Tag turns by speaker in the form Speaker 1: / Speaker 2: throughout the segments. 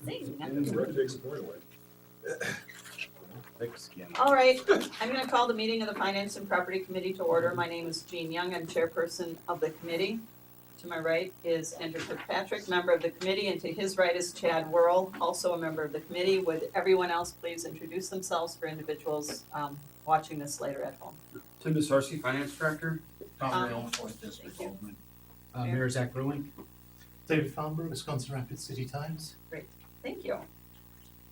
Speaker 1: Red takes the point away.
Speaker 2: Thick skin.
Speaker 3: All right, I'm gonna call the meeting of the Finance and Property Committee to order. My name is Jean Young, I'm chairperson of the committee. To my right is Andrew Kirkpatrick, member of the committee, and to his right is Chad Worrell, also a member of the committee. Would everyone else please introduce themselves for individuals watching this later at home?
Speaker 2: Tim DeSarcy, Finance Director.
Speaker 3: Tom
Speaker 4: Real, Fourth District,
Speaker 3: thank you.
Speaker 4: Alderman.
Speaker 5: Mayor Zach Bruin.
Speaker 6: David Fomber, Wisconsin Rapids City Times.
Speaker 3: Thank you.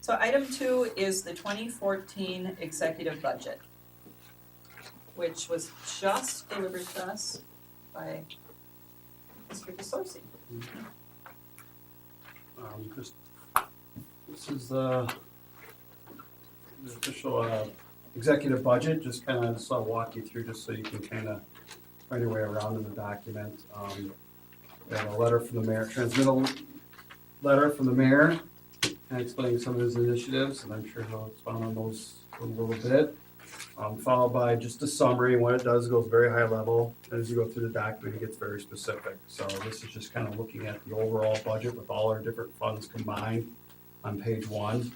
Speaker 3: So item 2 is the 2014 executive budget, which was just delivered to us by Mr. DeSorsi.
Speaker 2: This is the official executive budget, just kind of, I'll walk you through just so you can kind of find your way around in the document. We have a letter from the mayor, transmittal letter from the mayor, and explaining some of his initiatives, and I'm sure he'll expound on those a little bit. Followed by just a summary, and what it does goes very high level. As you go through the document, it gets very specific. So this is just kind of looking at the overall budget with all our different funds combined on page 1.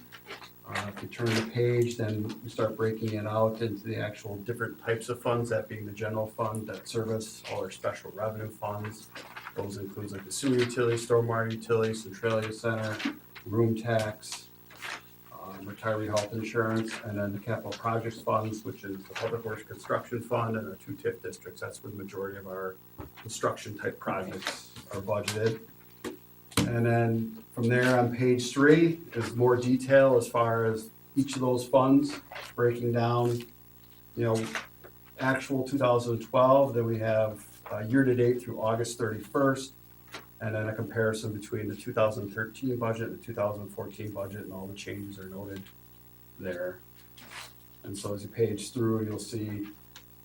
Speaker 2: If you turn the page, then we start breaking it out into the actual different types of funds, that being the general fund, debt service, all our special revenue funds. Those includes like the sewer utility, stormwater utility, Centralia Center, room tax, retiree health insurance, and then the capital projects funds, which is the public works construction fund and our 2 TIF districts. That's where the majority of our construction type projects are budgeted. And then from there on page 3 is more detail as far as each of those funds, breaking down, actual 2012, then we have year-to-date through August 31st, and then a comparison between the 2013 budget and the 2014 budget, and all the changes are noted there. And so as you page through, you'll see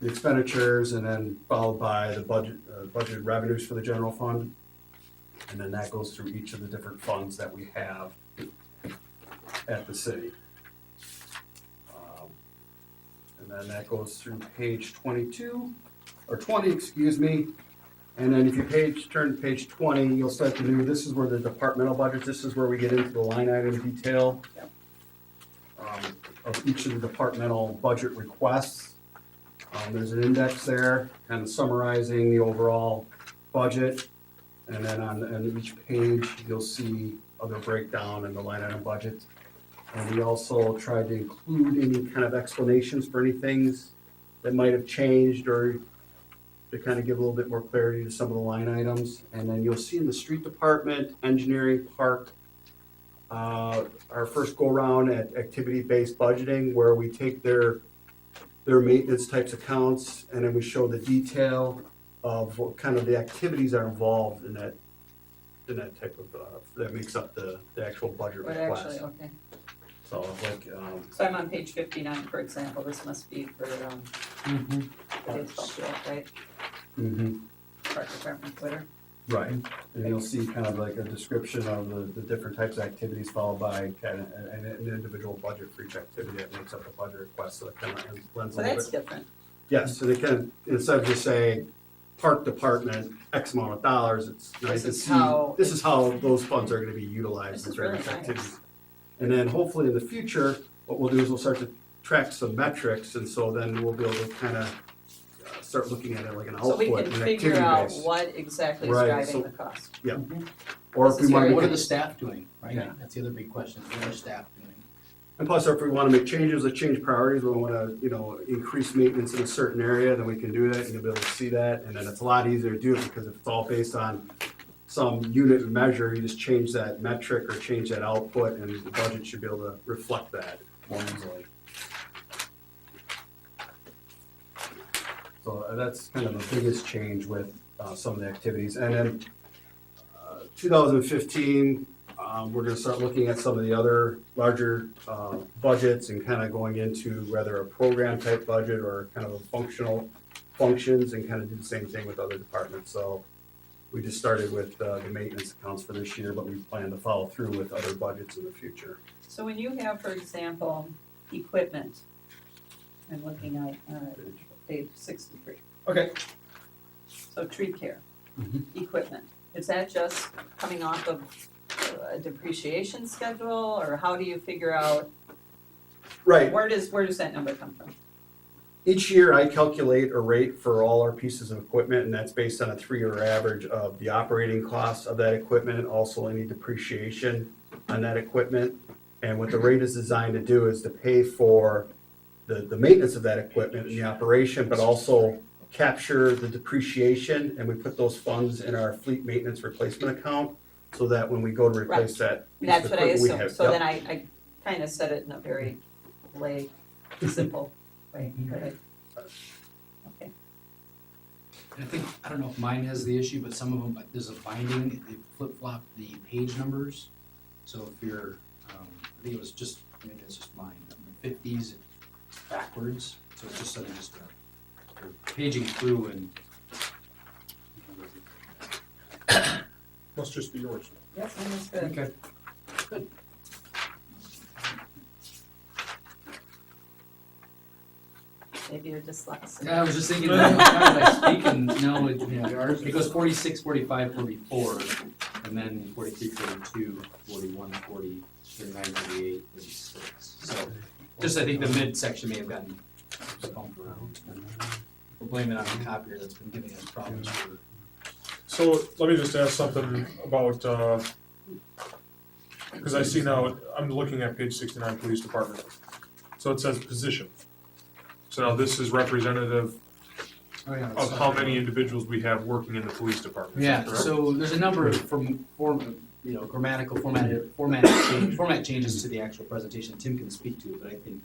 Speaker 2: the expenditures, and then followed by the budgeted revenues for the general fund. And then that goes through each of the different funds that we have at the city. And then that goes through page 22, or 20, excuse me. And then if you turn to page 20, you'll start to do, this is where the departmental budgets, this is where we get into the line item detail of each of the departmental budget requests. There's an index there, kind of summarizing the overall budget. And then on each page, you'll see other breakdown in the line item budget. And we also tried to include any kind of explanations for any things that might have changed, or to kind of give a little bit more clarity to some of the line items. And then you'll see in the street department, engineering, park, our first go around at activity-based budgeting, where we take their maintenance types accounts, and then we show the detail of what kind of the activities are involved in that type of, that makes up the actual budget
Speaker 3: But
Speaker 2: request.
Speaker 3: actually, okay.
Speaker 2: So like,
Speaker 3: So I'm on page 59, for example. This must be for the baseball field, right? Park Department Twitter.
Speaker 2: right, and you'll see kind of like a description of the different types of activities, followed by kind of an individual budget for each activity that makes up the budget request, so it kind of blends a
Speaker 3: So
Speaker 2: little
Speaker 3: that's
Speaker 2: bit.
Speaker 3: different.
Speaker 2: Yes, so they can, instead of just saying, park department, X amount of dollars, it's nice to
Speaker 3: is
Speaker 2: see,
Speaker 3: how
Speaker 2: this is how those funds are gonna be utilized
Speaker 3: This
Speaker 2: in
Speaker 3: is really
Speaker 2: various
Speaker 3: nice.
Speaker 2: activities. And then hopefully in the future, what we'll do is we'll start to track some metrics, and so then we'll be able to kind of start looking at it like an
Speaker 3: So we
Speaker 2: output
Speaker 3: can
Speaker 2: and
Speaker 3: figure
Speaker 2: activity
Speaker 3: out
Speaker 2: base.
Speaker 3: what exactly is
Speaker 2: Right,
Speaker 3: driving
Speaker 2: so-
Speaker 3: the cost.
Speaker 2: Or if
Speaker 3: this
Speaker 2: we
Speaker 3: is
Speaker 2: want
Speaker 3: very
Speaker 2: to
Speaker 5: What are
Speaker 2: make,
Speaker 5: the staff doing, right?
Speaker 2: Yeah.
Speaker 5: That's the other big question, what are staff doing?
Speaker 2: and plus if we want to make changes or change priorities, we want to, increase maintenance in a certain area, then we can do that, and you'll be able to see that, and then it's a lot easier to do it, because if it's all based on some unit and measure, you just change that metric or change that output, and the budget should be able to reflect that more easily. So that's kind of the biggest change with some of the activities. And then 2015, we're gonna start looking at some of the other larger budgets and kind of going into whether a program type budget or kind of a functional functions, and kind of do the same thing with other departments. So we just started with the maintenance accounts for this year, but we plan to follow through with other budgets in the future.
Speaker 3: So when you have, for example, equipment, I'm looking at page 63.
Speaker 2: Okay.
Speaker 3: So tree care,
Speaker 5: Mhm.
Speaker 3: equipment, is that just coming off of a depreciation schedule, or how do you figure out,
Speaker 2: Right.
Speaker 3: where does that number come from?
Speaker 2: Each year I calculate a rate for all our pieces of equipment, and that's based on a 3-year average of the operating costs of that equipment, also any depreciation on that equipment. And what the rate is designed to do is to pay for the maintenance of that equipment and the operation, but also capture the depreciation, and we put those funds in our fleet maintenance replacement account, so that when we go to replace that piece of
Speaker 3: That's what I
Speaker 2: equipment, we
Speaker 3: assumed,
Speaker 2: have.
Speaker 3: so
Speaker 2: yep.
Speaker 3: then I kind of said it in a very lay, simple way, right? Okay,
Speaker 5: And I think, I don't know if mine has the issue, but some of them, like, there's a binding, they flip-flop the page numbers. So if you're, I think it was just, maybe it's just mine, the 50s backwards, so it's just suddenly just, you're paging through and.
Speaker 1: Must just be yours.
Speaker 3: yes, mine is good.
Speaker 5: Okay, good.
Speaker 3: Maybe you're dyslexic.
Speaker 5: Yeah, I was just thinking, that as I speak, and no, it goes 46, 45, 44, and then 43, 42, 41, 40, 39, 38, 36. So, just I think the midsection may have gotten bumped around. We'll blame it on the copier that's been giving us problems for.
Speaker 1: So let me just ask something about, because I see now, I'm looking at page 69, Police Department. So it says position. So now this is representative of how many individuals we have working in the police department.
Speaker 5: Yeah,
Speaker 1: correct?
Speaker 5: so there's a number of grammatical format changes to the actual presentation. Tim can speak to it, but I think.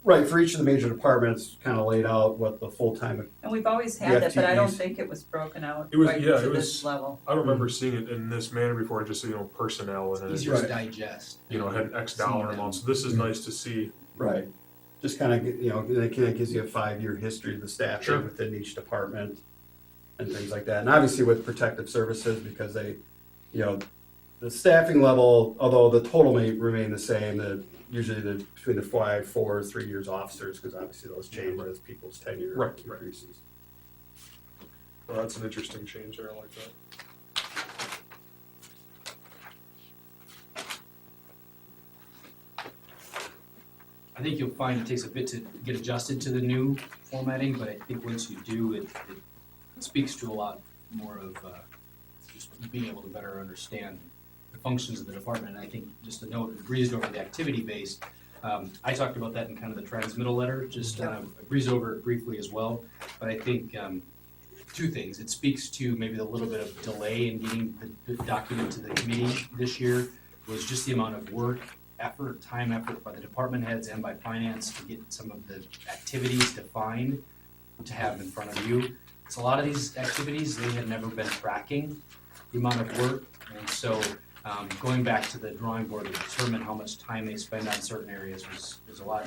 Speaker 2: Right, for each of the major departments, kind of laid out what the full-time.
Speaker 3: And we've always had that, but I don't
Speaker 2: FTEs.
Speaker 3: think it was broken out
Speaker 1: It was-
Speaker 3: quite
Speaker 1: yeah,
Speaker 3: to
Speaker 1: it
Speaker 3: this
Speaker 1: was-
Speaker 3: level.
Speaker 1: I don't remember seeing it in this manner before, I just see, personnel and
Speaker 5: It's
Speaker 1: it,
Speaker 5: easier to
Speaker 2: Right.
Speaker 5: digest.
Speaker 1: had X dollar amount, so this is nice to see.
Speaker 2: Right. Just kind of, it kind of gives you a 5-year history of the staffing
Speaker 1: Sure.
Speaker 2: within each department and things like that. And obviously with protective services, because they, the staffing level, although the total may remain the same, usually between the 4 3 years officers, because obviously those change as people's tenure
Speaker 1: Right, right.
Speaker 2: increases.
Speaker 1: Well, that's an interesting change there, I like that.
Speaker 5: I think you'll find it takes a bit to get adjusted to the new formatting, but I think once you do, it speaks to a lot more of just being able to better understand the functions of the department. And I think just a note, breezed over the activity based. I talked about that in kind of the transmittal letter, just breezed over it briefly as well. But I think two things. It speaks to maybe a little bit of delay in getting the document to the committee this year was just the amount of work, time effort by the department heads and by finance to get some of the activities defined to have in front of you. So a lot of these activities, they had never been tracking the amount of work. And so going back to the drawing board to determine how much time they spend on certain areas was a lot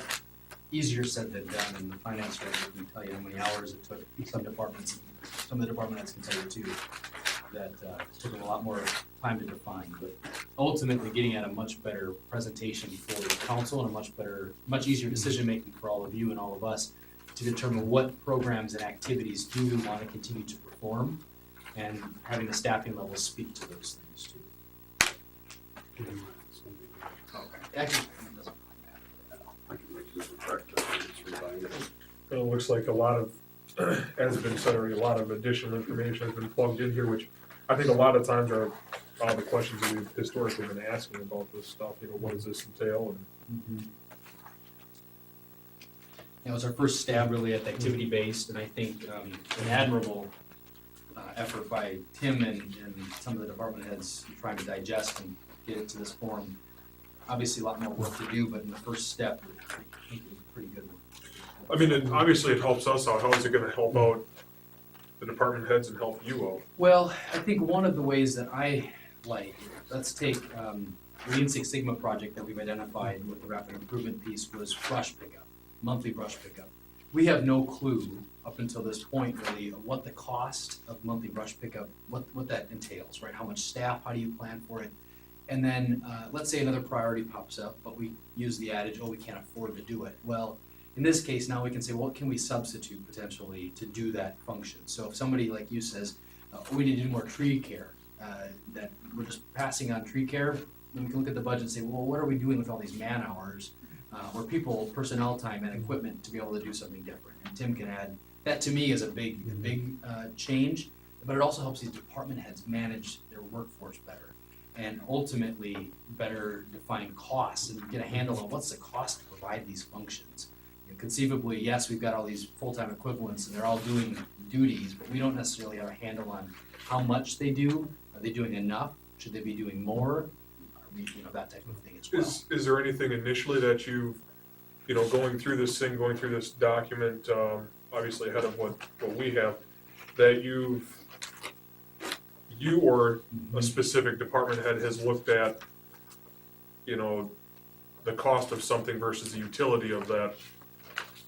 Speaker 5: easier said than done. And the finance director can tell you how many hours it took some departments, some of the department heads can tell you too, that took them a lot more time to define. But ultimately getting at a much better presentation for the council and a much easier decision-making for all of you and all of us to determine what programs and activities do we want to continue to perform, and having the staffing levels speak to those things too. Okay. Actually, it doesn't matter.
Speaker 1: It looks like a lot of, as has been said already, a lot of additional information has been plugged in here, which I think a lot of times are all the questions that we've historically been asking about this stuff, what does this entail? And
Speaker 5: It was our first stab really at the activity-based, and I think an admirable effort by Tim and some of the department heads trying to digest and get it to this form. Obviously, a lot more work to do, but in the first step, I think it was a pretty good one.
Speaker 1: I mean, obviously it helps us out, how is it gonna help out the department heads and help you out?
Speaker 5: Well, I think one of the ways that I like, let's take the Lean Six Sigma project that we've identified with the rapid improvement piece was brush pickup, monthly brush pickup. We have no clue up until this point really of what the cost of monthly brush pickup, what that entails, right? How much staff, how do you plan for it? And then let's say another priority pops up, but we use the adage, we can't afford to do it. Well, in this case, now we can say, what can we substitute potentially to do that function? So if somebody like you says, we need to do more tree care, that we're just passing on tree care, then we can look at the budget and say, well, what are we doing with all these man hours? Or people, personnel time and equipment to be able to do something different. And Tim can add, that to me is a big change, but it also helps these department heads manage their workforce better. And ultimately, better define costs and get a handle on what's the cost to provide these functions. And conceivably, yes, we've got all these full-time equivalents and they're all doing duties, but we don't necessarily have a handle on how much they do. Are they doing enough? Should they be doing more? That type of thing as well.
Speaker 1: Is there anything initially that you've, going through this document, obviously ahead of what we have, that you or a specific department head has looked at, the cost of something versus the utility of that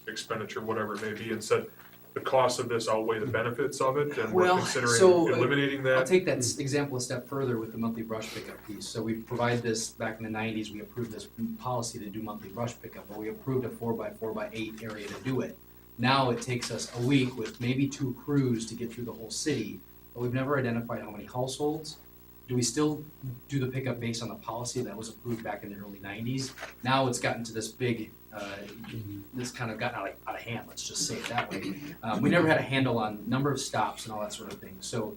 Speaker 1: expenditure, whatever it may be, and said, the cost of this outweigh the benefits of it, and we're
Speaker 5: Well,
Speaker 1: considering
Speaker 5: so,
Speaker 1: eliminating
Speaker 5: I'll
Speaker 1: that?
Speaker 5: take that example a step further with the monthly brush pickup piece. So we provide this, back in the 90s, we approved this policy to do monthly brush pickup, but we approved a 4x4x8 area to do it. Now it takes us a week with maybe 2 crews to get through the whole city, but we've never identified how many households. Do we still do the pickup based on the policy that was approved back in the early 90s? Now it's gotten to this big, this kind of got out of hand, let's just say it that way. We never had a handle on number of stops and all that sort of thing. So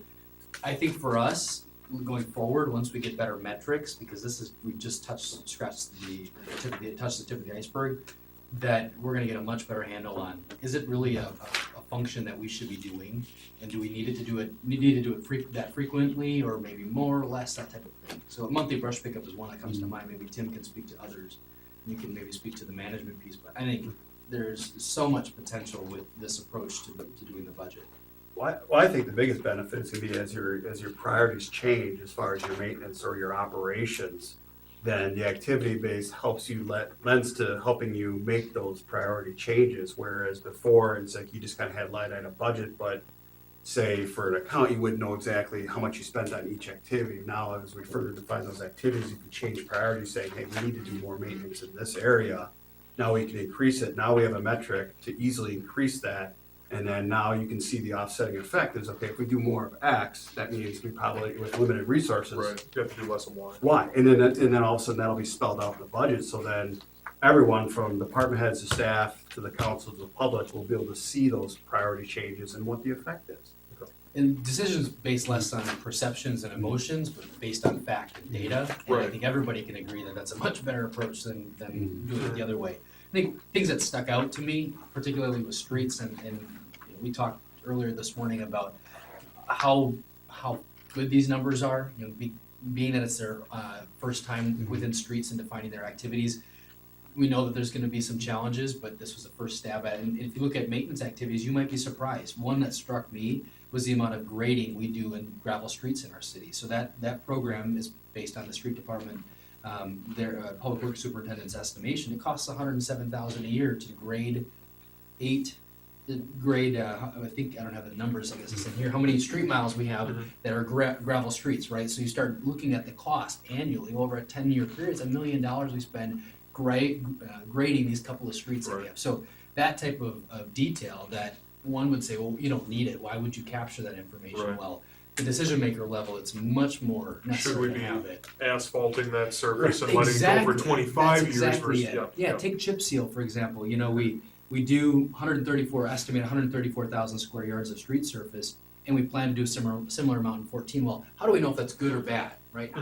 Speaker 5: I think for us, going forward, once we get better metrics, because we've just scratched the tip of the iceberg, that we're gonna get a much better handle on, is it really a function that we should be doing? And do we need to do it that frequently, or maybe more or less, that type of thing? So a monthly brush pickup is one that comes to mind. Maybe Tim can speak to others. You can maybe speak to the management piece, but I think there's so much potential with this approach to doing the budget.
Speaker 2: Well, I think the biggest benefit is gonna be as your priorities change as far as your maintenance or your operations, then the activity base lends to helping you make those priority changes, whereas before, it's like you just kind of had line item budget, but say for an account, you wouldn't know exactly how much you spent on each activity. Now, as we further define those activities, you can change priorities, saying, hey, we need to do more maintenance in this area. Now we can increase it. Now we have a metric to easily increase that. And then now you can see the offsetting effect is, okay, if we do more of X, that means we probably, with limited resources.
Speaker 1: Right, you have to do less of Y.
Speaker 2: Y. And then all of a sudden that'll be spelled out in the budget. So then everyone from department heads to staff to the council to the public will be able to see those priority changes and what the effect is.
Speaker 5: And decisions based less on perceptions and emotions, but based on fact and data. And I
Speaker 1: Right.
Speaker 5: think everybody can agree that that's a much better approach than doing it the other way. I think things that stuck out to me, particularly with streets, and we talked earlier this morning about how good these numbers are. Being that it's their first time within streets and defining their activities, we know that there's going to be some challenges, but this was the first stab at it. And if you look at maintenance activities, you might be surprised. One that struck me was the amount of grading we do in gravel streets in our city. So that program is based on the street department, their public works superintendent's estimation. It costs $107,000 a year to grade I think, I don't have the numbers, I guess it's in here, how many street miles we have that are gravel streets, right? So you start looking at the cost annually over a 10-year period, it's $1 million we spend grading these couple of streets that we have. So that type of detail that one would say, well, you don't need it, why would you capture that information?
Speaker 1: Right.
Speaker 5: Well, the decision maker level, it's much more
Speaker 1: Should we
Speaker 5: necessary to
Speaker 1: be
Speaker 5: have it.
Speaker 1: asphalting that surface and letting it go for 25
Speaker 5: That's
Speaker 1: years
Speaker 5: exactly
Speaker 1: versus,
Speaker 5: it. Yeah, take chip seal, for example. We do estimate 134,000 square yards of street surface, and we plan to do a similar amount in 14. Well, how do we know if that's good or bad, right?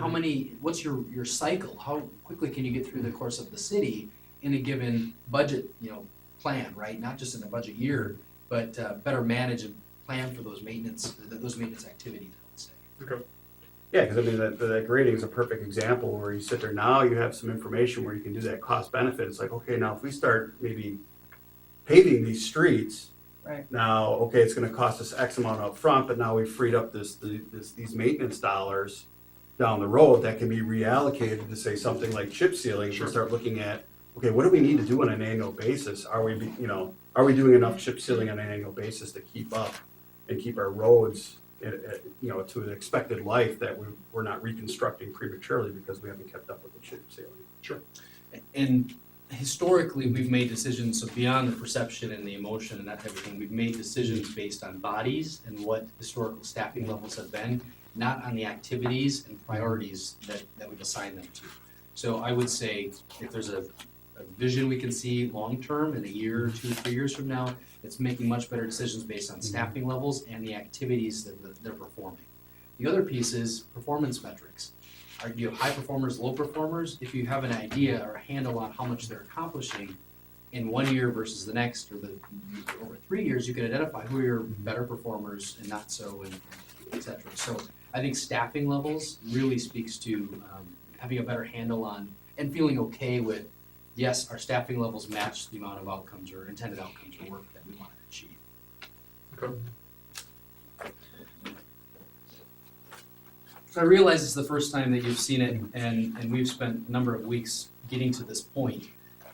Speaker 5: What's your cycle? How quickly can you get through the course of the city in a given budget, plan, right? Not just in a budget year, but better manage and plan for those maintenance activities, I would say.
Speaker 1: okay,
Speaker 2: Yeah, because I mean, that grading is a perfect example where you sit there now, you have some information where you can do that cost benefit. It's like, okay, now if we start maybe paving these streets,
Speaker 3: Right.
Speaker 2: now, okay, it's gonna cost us X amount up front, but now we've freed up these maintenance dollars down the road that can be reallocated to say something like chip sealing.
Speaker 1: Sure.
Speaker 2: And start looking at, okay, what do we need to do on an annual basis? Are we doing enough chip sealing on an annual basis to keep up and keep our roads to an expected life that we're not reconstructing prematurely because we haven't kept up with the chip sealing?
Speaker 5: And historically, we've made decisions, so beyond the perception and the emotion and that type of thing, we've made decisions based on bodies and what historical staffing levels have been. not on the activities and priorities that we've assigned them to. So I would say if there's a vision we can see long-term in a year, 2, 3 years from now, it's making much better decisions based on staffing levels and the activities that they're performing. The other piece is performance metrics. Do you have high performers, low performers? If you have an idea or a handle on how much they're accomplishing in 1 year versus the next, or over 3 years, you can identify who are your better performers and not so, and et cetera. So I think staffing levels really speaks to having a better handle on and feeling okay with, yes, our staffing levels match the amount of outcomes or intended outcomes or work that we want to achieve.
Speaker 1: Okay.
Speaker 5: So I realize it's the first time that you've seen it, and we've spent a number of weeks getting to this point.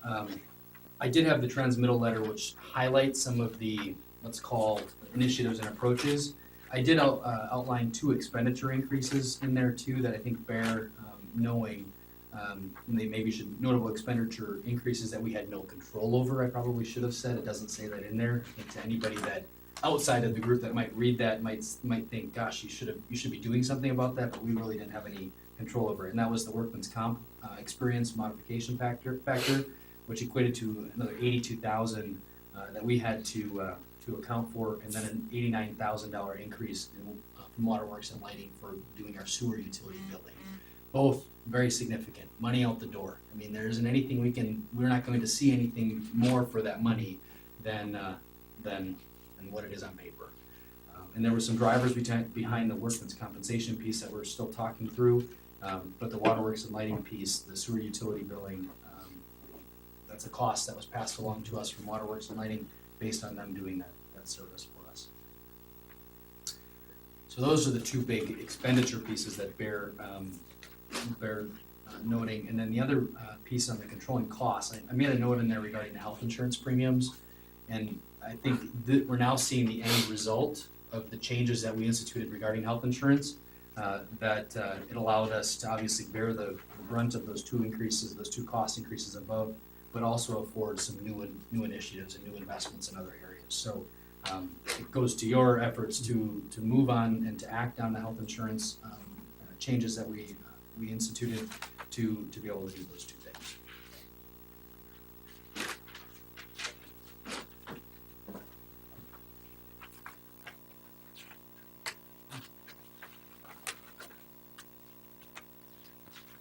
Speaker 5: I did have the transmittal letter, which highlights some of the, let's call, initiatives and approaches. I did outline 2 expenditure increases in there too that I think bear knowing. They maybe should, notable expenditure increases that we had no control over, I probably should have said. It doesn't say that in there. I think to anybody that outside of the group that might read that might think, gosh, you should be doing something about that, but we really didn't have any control over it. And that was the workman's comp experience modification factor, which equated to another $82,000 that we had to account for, and then an $89,000 increase in from Waterworks and Lighting for doing our sewer utility building. Both very significant, money out the door. I mean, there isn't anything we're not going to see anything more for that money than what it is on paper. And there were some drivers behind the workman's compensation piece that we're still talking through, but the Waterworks and Lighting piece, the sewer utility billing, that's a cost that was passed along to us from Waterworks and Lighting based on them doing that service for us. So those are the 2 big expenditure pieces that bear noting. And then the other piece on the controlling costs, I made a note in there regarding the health insurance premiums. And I think that we're now seeing the end result of the changes that we instituted regarding health insurance, that it allowed us to obviously bear the brunt of those 2 increases, those 2 cost increases above, but also afford some new initiatives and new investments in other areas. So it goes to your efforts to move on and to act on the health insurance changes that we instituted to be able to do those 2 things.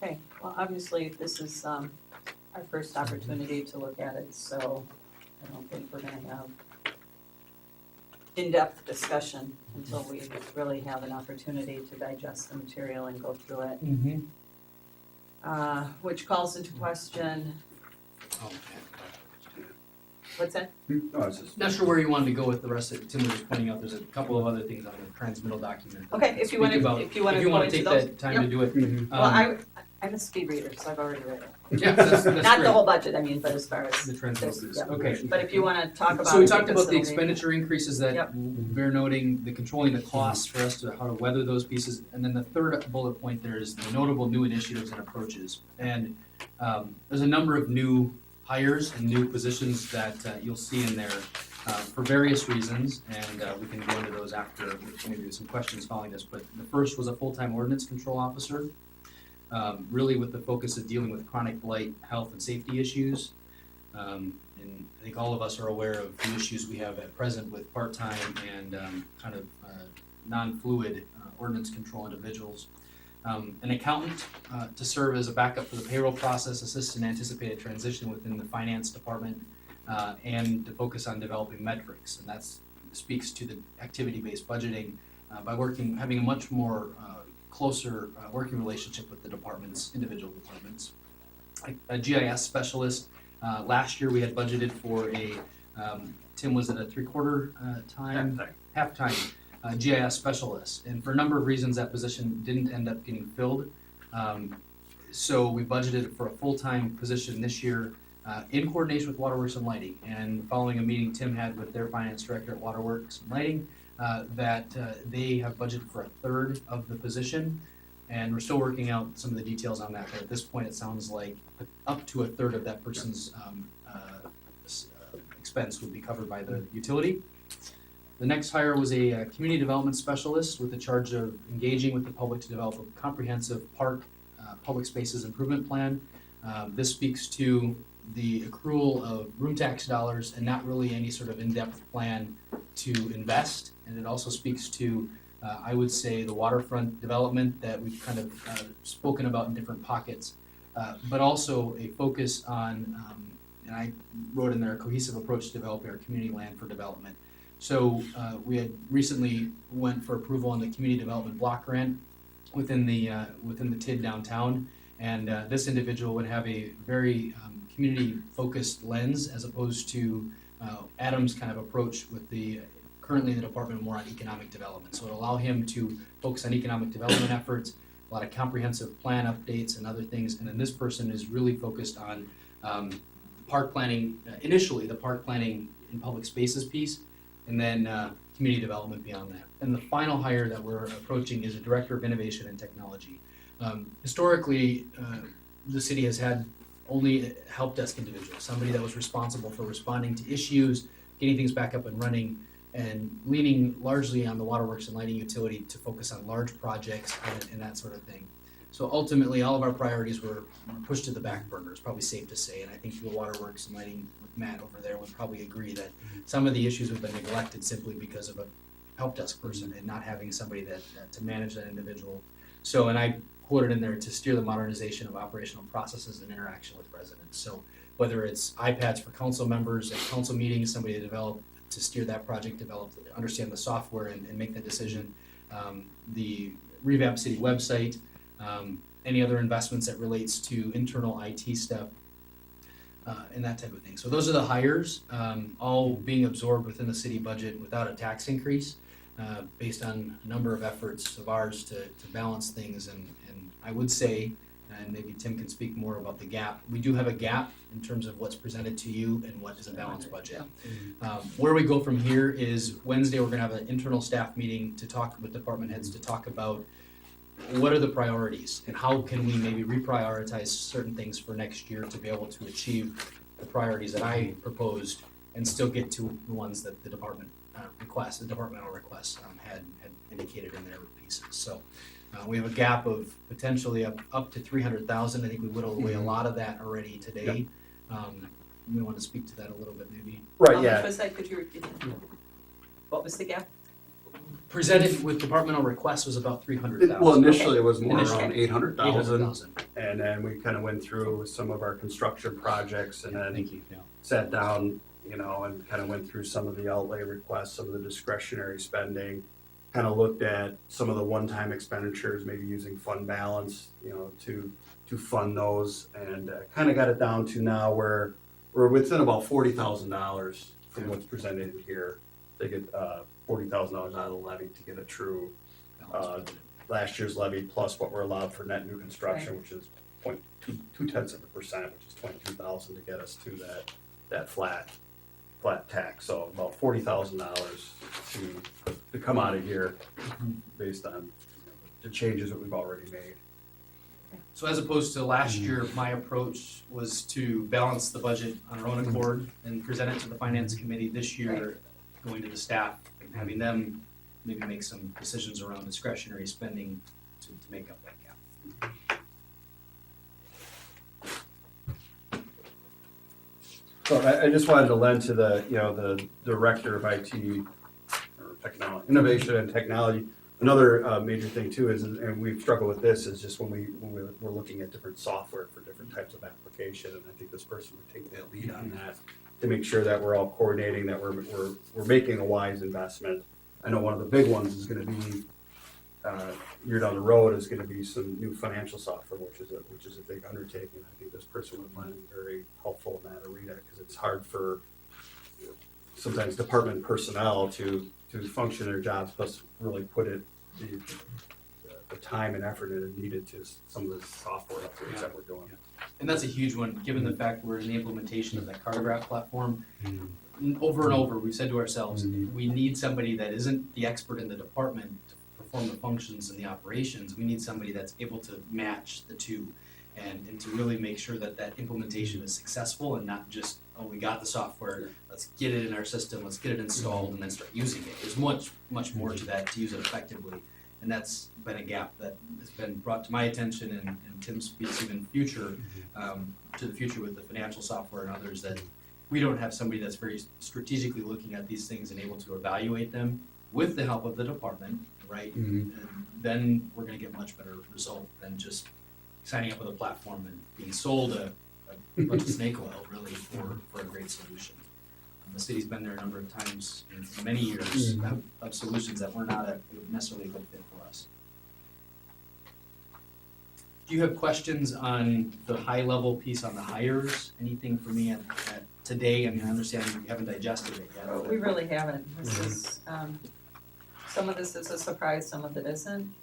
Speaker 3: Okay, well, obviously, this is our first opportunity to look at it, so I don't think we're gonna have in-depth discussion until we really have an opportunity to digest the material and go through it. Which calls into question, what's that?
Speaker 2: No, it's just.
Speaker 5: Not sure where you wanted to go with the rest of it. Tim was just pointing out there's a couple of other things on the transmittal document.
Speaker 3: Okay, if you wanna
Speaker 5: If
Speaker 3: go
Speaker 5: you wanna
Speaker 3: into
Speaker 5: take
Speaker 3: those.
Speaker 5: that time to do it.
Speaker 3: Well, I'm a speed reader, so I've already read it.
Speaker 5: Yeah, that's
Speaker 3: Not
Speaker 5: great.
Speaker 3: the whole budget, I mean, but as far as
Speaker 5: The transmittal
Speaker 3: this,
Speaker 5: piece,
Speaker 3: yeah.
Speaker 5: okay.
Speaker 3: But if you wanna talk about.
Speaker 5: So we
Speaker 3: it,
Speaker 5: talked
Speaker 3: because
Speaker 5: about the
Speaker 3: it'll be-
Speaker 5: expenditure increases that
Speaker 3: Yep.
Speaker 5: bear noting, the controlling the costs for us to how to weather those pieces. And then the third bullet point there is the notable new initiatives and approaches. And there's a number of new hires and new positions that you'll see in there for various reasons. And we can go into those after with maybe some questions following this. But the first was a full-time ordinance control officer. Really with the focus of dealing with chronic blight, health and safety issues. And I think all of us are aware of the issues we have at present with part-time and kind of non-fluid ordinance control individuals. An accountant to serve as a backup for the payroll process, assist in anticipated transition within the finance department, and to focus on developing metrics. And that speaks to the activity-based budgeting by having a much more closer working relationship with the departments, individual departments. A GIS specialist. Last year we had budgeted for Tim was at a 3/4 time, half-time GIS specialist. And for a number of reasons that position didn't end up getting filled. So we budgeted for a full-time position this year in coordination with Waterworks and Lighting. And following a meeting Tim had with their finance director at Waterworks and Lighting, that they have budgeted for a third of the position, and we're still working out some of the details on that. But at this point, it sounds like up to a third of that person's expense would be covered by the utility. The next hire was a community development specialist with the charge of engaging with the public to develop a comprehensive park, public spaces improvement plan. This speaks to the accrual of room tax dollars and not really any sort of in-depth plan to invest. And it also speaks to, I would say, the waterfront development that we've kind of spoken about in different pockets, but also a focus on, and I wrote in there, a cohesive approach to developing our community land for development. So we had recently went for approval on the community development block grant within the TID downtown, and this individual would have a very community-focused lens as opposed to Adam's kind of approach with currently the department more on economic development. So it'll allow him to focus on economic development efforts, a lot of comprehensive plan updates and other things, and then this person is really focused on park planning, initially the park planning in public spaces piece, and then community development beyond that. And the final hire that we're approaching is a director of innovation and technology. Historically, the city has had only help desk individuals, somebody that was responsible for responding to issues, getting things back up and running, and leaning largely on the waterworks and lighting utility to focus on large projects and that sort of thing. So ultimately, all of our priorities were pushed to the back burner, it's probably safe to say, and I think the waterworks and lighting with Matt over there would probably agree that some of the issues have been neglected simply because of a help desk person and not having somebody that to manage that individual. So, and I quoted in there to steer the modernization of operational processes and interaction with residents. So whether it's iPads for council members at council meetings, somebody to steer that project, develop, understand the software and make that decision, the revamp city website, any other investments that relates to internal IT stuff, and that type of thing. So those are the hires, all being absorbed within the city budget without a tax increase, based on a number of efforts of ours to balance things. And I would say, and maybe Tim can speak more about the gap, we do have a gap in terms of what's presented to you and what is a balanced budget. Where we go from here is Wednesday, we're gonna have an internal staff meeting to talk with department heads to talk about what are the priorities and how can we maybe reprioritize certain things for next year to be able to achieve the priorities that I proposed and still get to the ones that the department departmental requests had indicated in their pieces. So we have a gap of potentially up to 300,000. I think we whittled away a lot of that already today. We want to speak to that a little bit maybe.
Speaker 2: Right,
Speaker 3: How
Speaker 2: yeah.
Speaker 3: much was that? Could you repeat that? What was the gap?
Speaker 5: Presented with departmental requests was about 300,000.
Speaker 2: Well, initially it was more
Speaker 5: Initially.
Speaker 2: around 800,000,
Speaker 5: 800,000.
Speaker 2: and then we kind of went through some of our construction projects and then
Speaker 5: Thank you. Yeah.
Speaker 2: sat down, and kind of went through some of the outlay requests, some of the discretionary spending, kind of looked at some of the one-time expenditures, maybe using fund balance, to fund those, and kind of got it down to now where we're within about $40,000 from what's presented here. They get $40,000 out of the levy to get a true last year's levy plus what we're allowed for net new construction, which is 0.2%, which is 22,000 to get us to that flat tax. So about $40,000 to come out of here based on the changes that we've already made.
Speaker 5: So as opposed to last year, my approach was to balance the budget on our own accord and present it to the finance committee. This year, going to the staff and having them maybe make some decisions around discretionary spending to make up that gap.
Speaker 2: So I just wanted to lend to the director of IT or technology, innovation and technology. Another major thing too is, and we've struggled with this, is just when we're looking at different software for different types of application, and I think this person would take the lead on that to make sure that we're all coordinating, that we're making a wise investment. I know one of the big ones is going to be year down the road is going to be some new financial software, which is a big undertaking. I think this person would find it very helpful in that arena because it's hard for sometimes department personnel to function their jobs, plus really put it the time and effort it needed to some of the software upgrades that we're doing.
Speaker 5: And that's a huge one, given the fact we're in the implementation of that Cartograph platform. Over and over, we've said to ourselves, we need somebody that isn't the expert in the department to perform the functions and the operations. We need somebody that's able to match the two. and to really make sure that that implementation is successful and not just, oh, we got the software, let's get it in our system, let's get it installed and then start using it. There's much more to that to use it effectively. And that's been a gap that has been brought to my attention, and Tim speaks even future, to the future with the financial software and others, that we don't have somebody that's very strategically looking at these things and able to evaluate them with the help of the department, right? And then we're gonna get much better result than just signing up with a platform and being sold a bunch of snake oil, really, for a great solution. The city's been there a number of times in many years of solutions that were not necessarily a good fit for us. Do you have questions on the high level piece on the hires? Anything for me at today? I mean, I understand you haven't digested it yet.
Speaker 3: We really haven't. This is, some of this is a surprise, some of it isn't.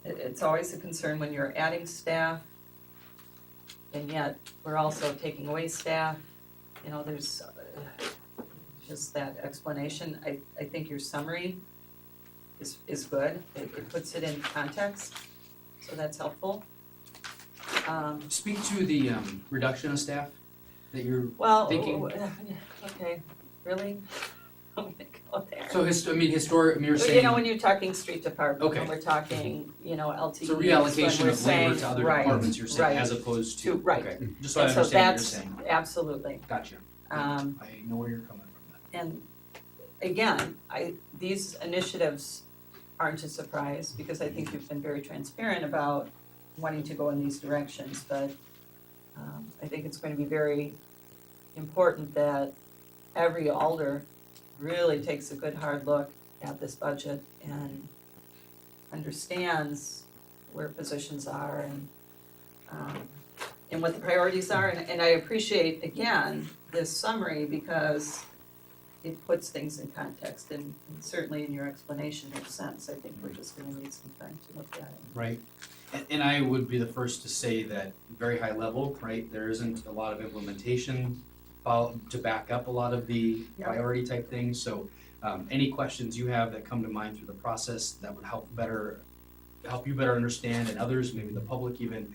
Speaker 3: It's always a concern when you're adding staff, and yet we're also taking away staff. You know, there's just that explanation. I think your summary is good. It puts it in context, so that's helpful.
Speaker 5: Speak to the reduction of staff that you're
Speaker 3: Well,
Speaker 5: thinking.
Speaker 3: okay, really? I'm gonna go there.
Speaker 5: So you're
Speaker 3: You
Speaker 5: saying.
Speaker 3: know, when you're talking street department,
Speaker 5: Okay.
Speaker 3: when we're talking, you know, LTE.
Speaker 5: So reallocation of labor to other
Speaker 3: right,
Speaker 5: departments, you're saying,
Speaker 3: right,
Speaker 5: as opposed to,
Speaker 3: right.
Speaker 5: okay, just so I
Speaker 3: And so
Speaker 5: understand what
Speaker 3: that's,
Speaker 5: you're saying.
Speaker 3: absolutely.
Speaker 5: Gotcha.
Speaker 3: Um,
Speaker 5: I know where you're coming from.
Speaker 3: and again, these initiatives aren't a surprise, because I think you've been very transparent about wanting to go in these directions, but I think it's going to be very important that every alder really takes a good hard look at this budget and understands where positions are and what the priorities are. And I appreciate, again, this summary, because it puts things in context, and certainly in your explanation makes sense. I think we're just gonna need some time to look at it.
Speaker 5: Right, and I would be the first to say that very high level, right, there isn't a lot of implementation to back up a lot of the
Speaker 3: Yeah.
Speaker 5: priority type things, so any questions you have that come to mind through the process that would help you better understand, and others, maybe the public even,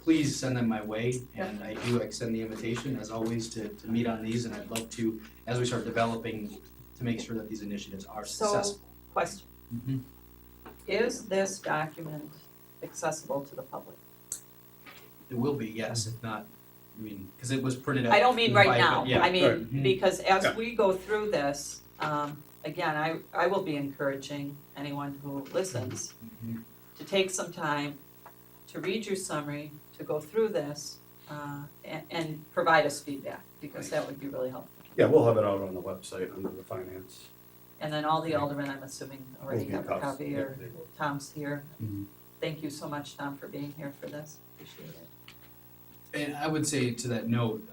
Speaker 5: please send them my way, and I do extend the invitation, as always, to meet on these, and I'd love to, as we start developing, to make sure that these initiatives are
Speaker 3: So-
Speaker 5: successful.
Speaker 3: Question,
Speaker 5: Mhm.
Speaker 3: is this document accessible to the public?
Speaker 5: It will be, yes, if not, I mean, because it was printed out.
Speaker 3: I don't mean right now,
Speaker 5: Yeah.
Speaker 3: I mean,
Speaker 5: Right.
Speaker 3: because as
Speaker 1: Yeah.
Speaker 3: we go through this, again, I will be encouraging anyone who listens
Speaker 5: Mhm.
Speaker 3: to take some time to read your summary, to go through this, and provide us feedback, because that would be really helpful.
Speaker 2: Yeah, we'll have it out on the website under the finance.
Speaker 3: And then all the aldermen, I'm assuming, already
Speaker 2: Will be
Speaker 3: have a
Speaker 2: copies.
Speaker 3: copy,
Speaker 2: Yeah,
Speaker 3: or
Speaker 2: they will.
Speaker 3: Tom's here.
Speaker 2: Mhm.
Speaker 3: Thank you so much, Tom, for being here for this, appreciate it.
Speaker 5: And I would say to that note,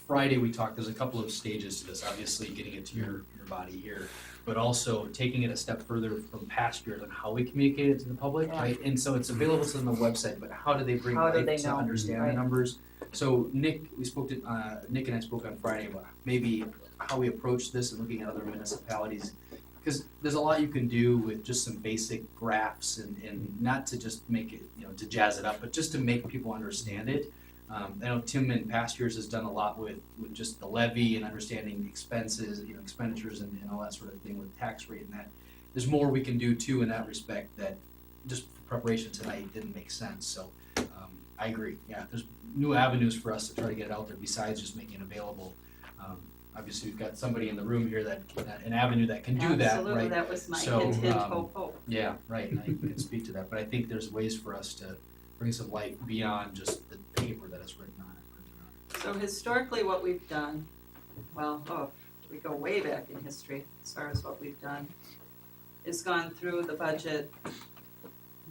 Speaker 5: Friday we talked, there's a couple of stages to this, obviously getting it to your body here, but also taking it a step further from past years on how we communicate it to the public,
Speaker 3: Yeah.
Speaker 5: right? And so it's available to them on the website, but how do they bring
Speaker 3: How do
Speaker 5: life
Speaker 3: they
Speaker 5: to
Speaker 3: know?
Speaker 5: understand the
Speaker 3: Right.
Speaker 5: numbers? So Nick and I spoke on Friday about maybe how we approach this and looking at other municipalities. Because there's a lot you can do with just some basic graphs and not to just make it, to jazz it up, but just to make people understand it. I know Tim in past years has done a lot with just the levy and understanding the expenses, expenditures and all that sort of thing with tax rate and that. There's more we can do too in that respect that just for preparation tonight didn't make sense, so I agree, yeah, there's new avenues for us to try to get it out there besides just making it available. Obviously, we've got somebody in the room here an avenue that can do that,
Speaker 3: Absolutely,
Speaker 5: right?
Speaker 3: that was my
Speaker 5: So,
Speaker 3: hint, hint, hope, hope.
Speaker 5: Yeah, right, and I can speak to that, but I think there's ways for us to bring some light beyond just the paper that is written on it.
Speaker 3: So historically, what we've done, we go way back in history as far as what we've done, is gone through the budget,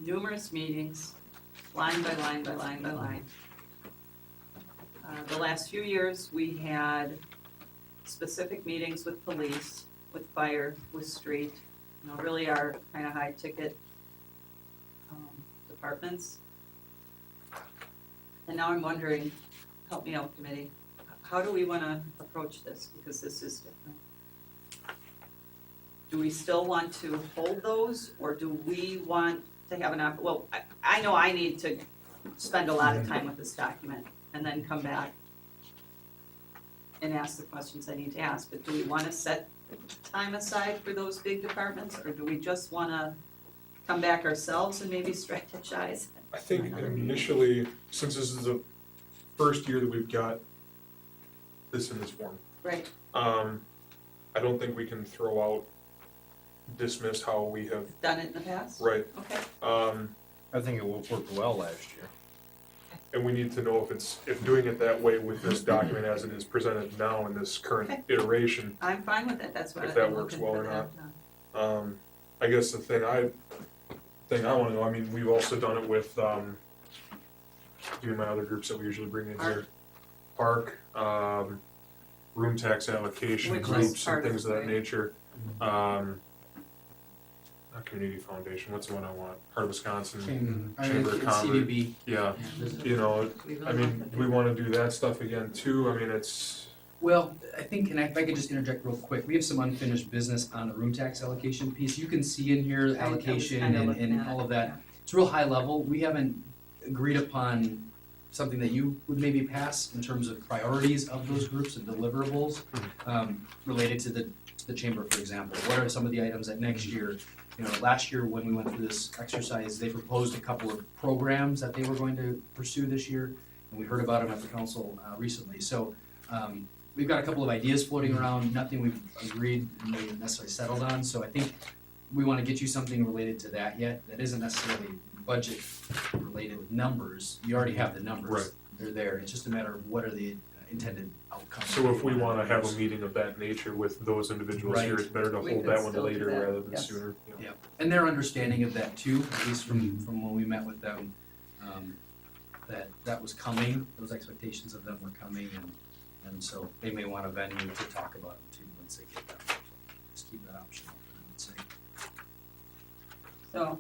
Speaker 3: numerous meetings, line by line by line by line. The last few years, we had specific meetings with police, with fire, with street, really our kind of high ticket departments. And now I'm wondering, help me out, committee, how do we wanna approach this, because this is different? do we still want to hold those, or do we want to have well, I know I need to spend a lot of time with this document and then come back and ask the questions I need to ask, but do we wanna set time aside for those big departments, or do we just wanna come back ourselves and maybe strategize?
Speaker 1: I think initially, since this is the first year that we've got this in this form,
Speaker 3: Right,
Speaker 1: I don't think we can throw out, dismiss how we have,
Speaker 3: done it in the past?
Speaker 1: right,
Speaker 3: Okay,
Speaker 4: I think it worked well last year.
Speaker 1: and we need to know if doing it that way with this document as it is presented now in this current
Speaker 3: Okay.
Speaker 1: iteration,
Speaker 3: I'm fine with it, that's what
Speaker 1: If
Speaker 3: I've
Speaker 1: that
Speaker 3: been
Speaker 1: works
Speaker 3: looking
Speaker 1: well
Speaker 3: for
Speaker 1: or
Speaker 3: that.
Speaker 1: not. I guess the thing I wanna know, I mean, we've also done it with, my other groups that we usually bring in here. Park, room tax allocation
Speaker 3: Which is
Speaker 1: groups
Speaker 3: part
Speaker 1: and
Speaker 3: of
Speaker 1: things of that
Speaker 3: it.
Speaker 1: nature. Not community foundation, what's the one I want? Heart of Wisconsin, Chamber of Commerce.
Speaker 5: CVB.
Speaker 1: yeah, you know, I mean, do we wanna do that stuff again too? I mean, it's,
Speaker 5: Well, I think, and if I could just interject real quick, we have some unfinished business on the room tax allocation piece. You can see in here
Speaker 3: I was
Speaker 5: allocation
Speaker 3: kinda
Speaker 5: and,
Speaker 3: looking
Speaker 5: and
Speaker 3: at
Speaker 5: all
Speaker 3: it,
Speaker 5: of that. It's real high level. We haven't agreed upon something that you would maybe pass in terms of priorities of those groups and deliverables, related to the chamber, for example. What are some of the items that next year, last year when we went through this exercise, they proposed a couple of programs that they were going to pursue this year, and we heard about them at the council, recently. So, we've got a couple of ideas floating around, nothing we've agreed and maybe necessarily settled on, so I think we wanna get you something related to that yet, that isn't necessarily budget related numbers, you already have the numbers.
Speaker 1: Right.
Speaker 5: They're there, it's just a matter of what are the intended outcomes.
Speaker 1: so if we wanna have a meeting of that nature with those individuals here,
Speaker 5: Right.
Speaker 1: it's better to
Speaker 3: We
Speaker 1: hold
Speaker 3: could
Speaker 1: that one
Speaker 3: still do
Speaker 1: later
Speaker 3: that,
Speaker 1: rather than
Speaker 3: yes.
Speaker 1: sooner. Yeah.
Speaker 5: And their understanding of that too, at least from when we met with them, that was coming, those expectations of them were coming, and so they may want a venue to talk about it too, once they get that. Just keep that option open, I would say.
Speaker 3: So,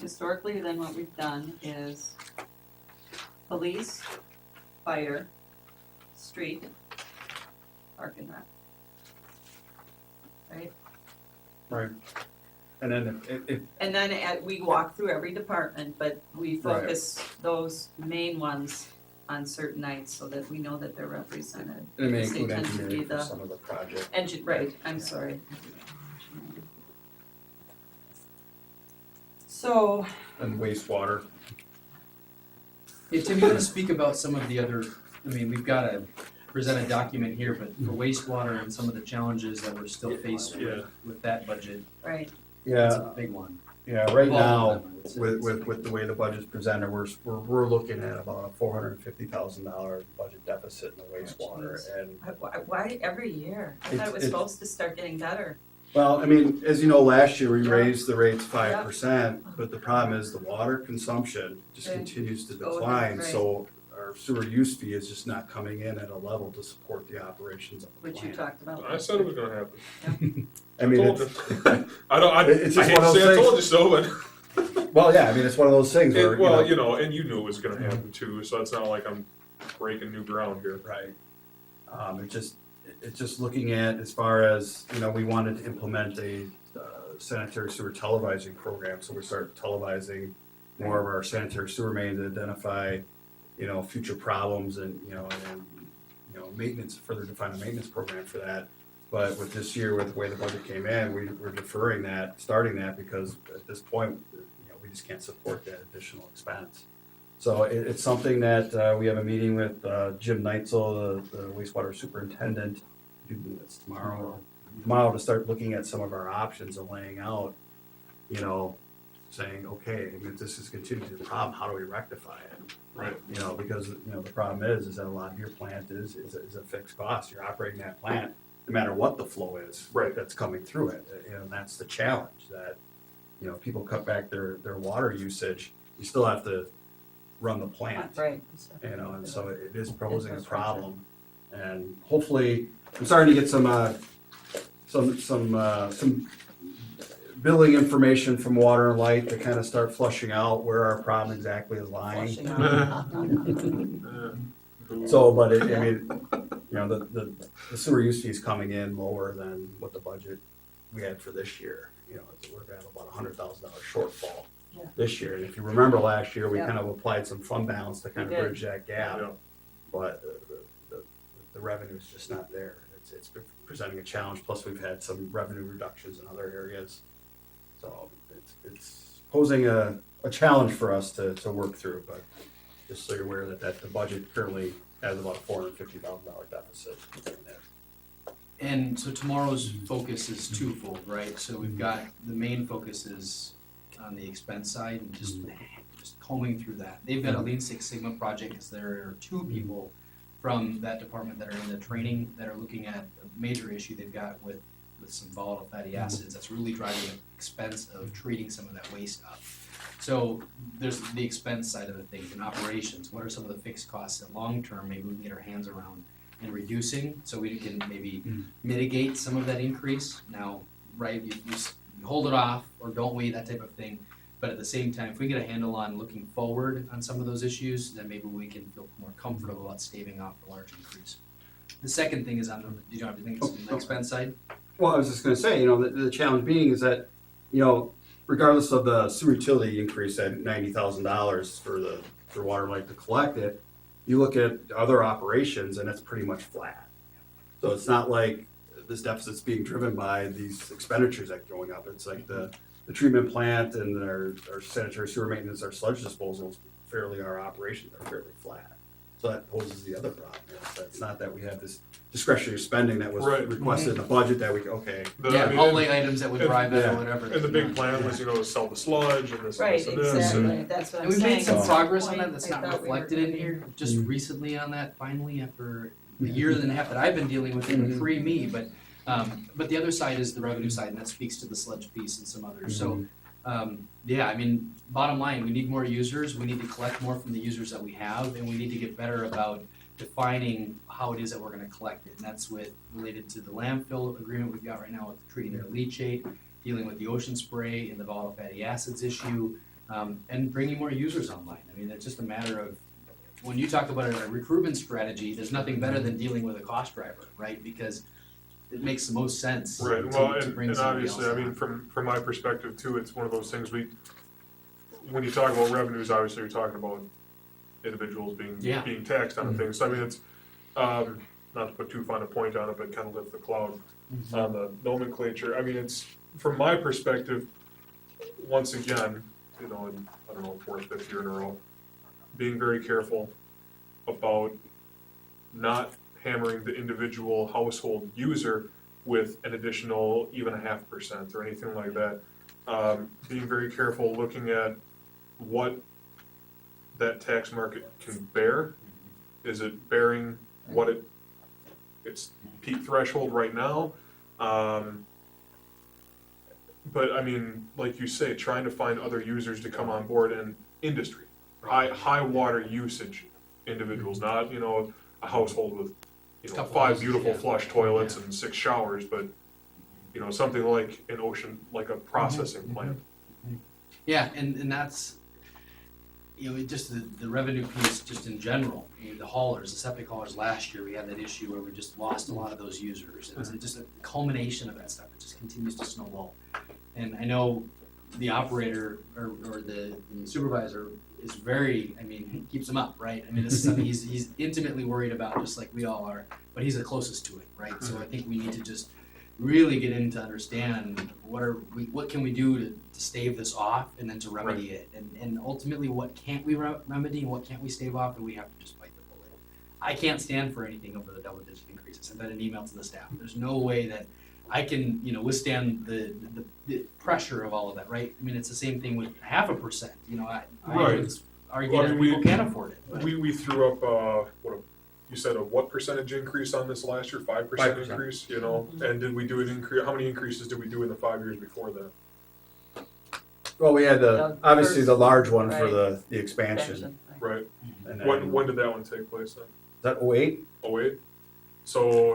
Speaker 3: historically, then what we've done is police, fire, street, park and rec. Right?
Speaker 2: Right. And then if
Speaker 3: And then we walk through every department, but we focus those main ones on certain nights so that we know that they're represented.
Speaker 2: it may
Speaker 3: Because they
Speaker 2: include
Speaker 3: tend to be
Speaker 2: engineering for
Speaker 3: the
Speaker 2: some of the projects.
Speaker 3: right, I'm sorry. So,
Speaker 2: And wastewater.
Speaker 5: Yeah, Tim, you wanna speak about some of the other, we've got to present a document here, but for wastewater and some of the challenges that we're still faced with that budget,
Speaker 3: right,
Speaker 5: it's a big one.
Speaker 2: Yeah, right
Speaker 5: Well,
Speaker 2: now,
Speaker 5: I would say.
Speaker 2: with the way the budget's presented, we're looking at about a $450,000 budget deficit in the wastewater.
Speaker 3: jeez.
Speaker 2: And,
Speaker 3: why every year? I thought it was
Speaker 2: It's-
Speaker 3: supposed to start getting better.
Speaker 2: well, I mean, as you know, last year we
Speaker 3: Yeah.
Speaker 2: raised the rates 5%, but the problem is the water consumption just
Speaker 3: Okay.
Speaker 2: continues to
Speaker 3: Go
Speaker 2: decline.
Speaker 3: right.
Speaker 2: So our sewer use fee is just not coming in at a level to support the operations of the
Speaker 3: Which you
Speaker 2: plant.
Speaker 3: talked about.
Speaker 1: I said it was gonna happen.
Speaker 2: I mean,
Speaker 1: told
Speaker 2: it's,
Speaker 1: I
Speaker 2: It's just
Speaker 1: hate
Speaker 2: one
Speaker 1: to
Speaker 2: of
Speaker 1: say I
Speaker 2: those
Speaker 1: told you so, but.
Speaker 2: well, yeah, I mean, it's one of those things where,
Speaker 1: Well,
Speaker 2: you know,
Speaker 1: and you knew it was gonna happen too, so it's not like I'm breaking new ground here.
Speaker 2: right. It's just looking at as far as, we wanted to implement a sanitary sewer televising program, so we start televising more of our sanitary sewer mains to identify, future problems and maintenance, further define a maintenance program for that. But with this year, with the way the budget came in, we're deferring that, starting that, because at this point, we just can't support that additional expense. So it's something that we have a meeting with Jim Neitzel, the wastewater superintendent. I do believe it's tomorrow to start looking at some of our options and laying out, saying, okay, if this is continuing to be a problem, how do we rectify it?
Speaker 1: Right.
Speaker 2: Because, the problem is that a lot of your plant is a fixed cost. You're operating that plant no matter what the flow is.
Speaker 1: Right.
Speaker 2: That's coming through it. And that's the challenge, that, people cut back their water usage, you still have to run the plant.
Speaker 3: Right.
Speaker 2: And so it is posing a problem. And hopefully, I'm starting to get some billing information from Water and Light to kind of start flushing out where our problem exactly is lying.
Speaker 3: Flushing out.
Speaker 2: So, but the sewer use fee is coming in lower than what the budget we had for this year. You know, we're gonna have about $100,000 shortfall
Speaker 3: Yeah.
Speaker 2: this year. And if you remember last year, we
Speaker 3: Yeah.
Speaker 2: kind of applied some fund balance to kind
Speaker 3: We
Speaker 2: of
Speaker 3: did.
Speaker 2: bridge that gap.
Speaker 1: Yeah.
Speaker 2: But the revenue's just not there. It's been presenting a challenge, plus we've had some revenue reductions in other areas. So it's posing a challenge for us to work through, but just so you're aware that the budget currently has about a $450,000 deficit in there.
Speaker 5: And so tomorrow's focus is twofold, right? So we've got, the main focus is on the expense side and just combing through that. They've got a Lean Six Sigma project, because there are two people from that department that are in the training that are looking at a major issue they've got with some volatile fatty acids that's really driving the expense of treating some of that waste up. So there's the expense side of the things and operations. What are some of the fixed costs that long-term maybe we can get our hands around and reducing, so we can maybe mitigate some of that increase? Now, right, you hold it off or don't we, that type of thing. But at the same time, if we get a handle on looking forward on some of those issues, then maybe we can feel more comfortable about staving off a large increase. The second thing is on the, you don't have to think it's on the expense side?
Speaker 2: Well, I was just gonna say, you know, the challenge being is that, you know, regardless of the sewer utility increase at $90,000 for Water Light to collect it, you look at other operations and it's pretty much flat. So it's not like this deficit's being driven by these expenditures that are going up. It's like the treatment plant and our sanitary sewer maintenance, our sludge disposals, our operations are fairly flat. So that poses the other problem. It's not that we have this discretionary spending that was
Speaker 1: Right.
Speaker 2: requested in the budget that we, okay,
Speaker 1: I
Speaker 5: Yeah,
Speaker 1: mean,
Speaker 5: only items that would drive that
Speaker 2: Yeah.
Speaker 5: or whatever.
Speaker 1: And the big plan was, to sell the sludge and this and
Speaker 3: Right,
Speaker 1: this and this.
Speaker 3: exactly,
Speaker 1: And
Speaker 3: that's what I'm
Speaker 5: And we've
Speaker 3: saying.
Speaker 5: made some
Speaker 3: At
Speaker 5: progress on
Speaker 3: point,
Speaker 5: that that's
Speaker 3: I
Speaker 5: not
Speaker 3: thought we were
Speaker 5: reflected in
Speaker 3: gonna-
Speaker 5: here, just recently on that, finally, after a year and a half that I've been dealing with it, pre-me, but the other side is the revenue side, and that speaks to the sludge piece and some others, so, yeah, I mean, bottom line, we need more users, we need to collect more from the users that we have, and we need to get better about defining how it is that we're gonna collect it, and that's related to the landfill agreement we've got right now with treating their leachate, dealing with the ocean spray and the volatile fatty acids issue, and bringing more users online. I mean, it's just a matter of, when you talk about a recruitment strategy, there's nothing better than dealing with a cost driver, right? Because it makes the most sense
Speaker 1: Right,
Speaker 5: to
Speaker 1: well,
Speaker 5: bring
Speaker 1: and
Speaker 5: somebody
Speaker 1: obviously,
Speaker 5: else
Speaker 1: I mean,
Speaker 5: on.
Speaker 1: from my perspective too, it's one of those things when you talk about revenues, obviously you're talking about individuals
Speaker 5: Yeah.
Speaker 1: being taxed on things, so I mean, it's, not to put too fine a point on it, but kind of lift the cloud on the nomenclature, I mean, it's, from my perspective, once again, in, I don't know, fourth, fifth year in a row, being very careful about not hammering the individual household user with an additional even 0.5% or anything like that. Being very careful, looking at what that tax market can bear. Is it bearing what its peak threshold right now? But I mean, like you say, trying to find other users to come on board and industry, high water usage individuals, not, a household with,
Speaker 5: Couple
Speaker 1: 5
Speaker 5: houses,
Speaker 1: beautiful
Speaker 5: yeah.
Speaker 1: flush toilets and 6 showers, but, something like an ocean, like a processing plant.
Speaker 5: Yeah, and that's, just the revenue piece, just in general, the haulers, the septic haulers, last year, we had that issue where we just lost a lot of those users. It's just a culmination of that stuff, it just continues to snowball. And I know the operator or the supervisor is very, he keeps them up, right? This is something he's intimately worried about, just like we all are, but he's the closest to it, right? So I think we need to just really get in to understand what can we do to stave this off and then to remedy it. And ultimately, what can't we remedy and what can't we stave off, and we have to just bite the bullet. I can't stand for anything over the double-digit increase. I sent that an email to the staff. There's no way that I can, withstand the pressure of all of that, right? It's the same thing with 0.5%. I
Speaker 1: Right.
Speaker 5: would argue
Speaker 1: Well, I
Speaker 5: that
Speaker 1: mean,
Speaker 5: people can't afford it. But
Speaker 1: We threw up, you said what percentage increase on this last year, 5%
Speaker 2: 5%.
Speaker 1: increase, and did we do an increase, how many increases did we do in the 5 years before that?
Speaker 2: well, we had
Speaker 3: The
Speaker 2: obviously the
Speaker 3: first-
Speaker 2: large one for
Speaker 3: right.
Speaker 2: the expansion.
Speaker 3: Expansion,
Speaker 1: Right,
Speaker 2: And then,
Speaker 1: when did that one take place then?
Speaker 2: is that 08?
Speaker 1: 08? So,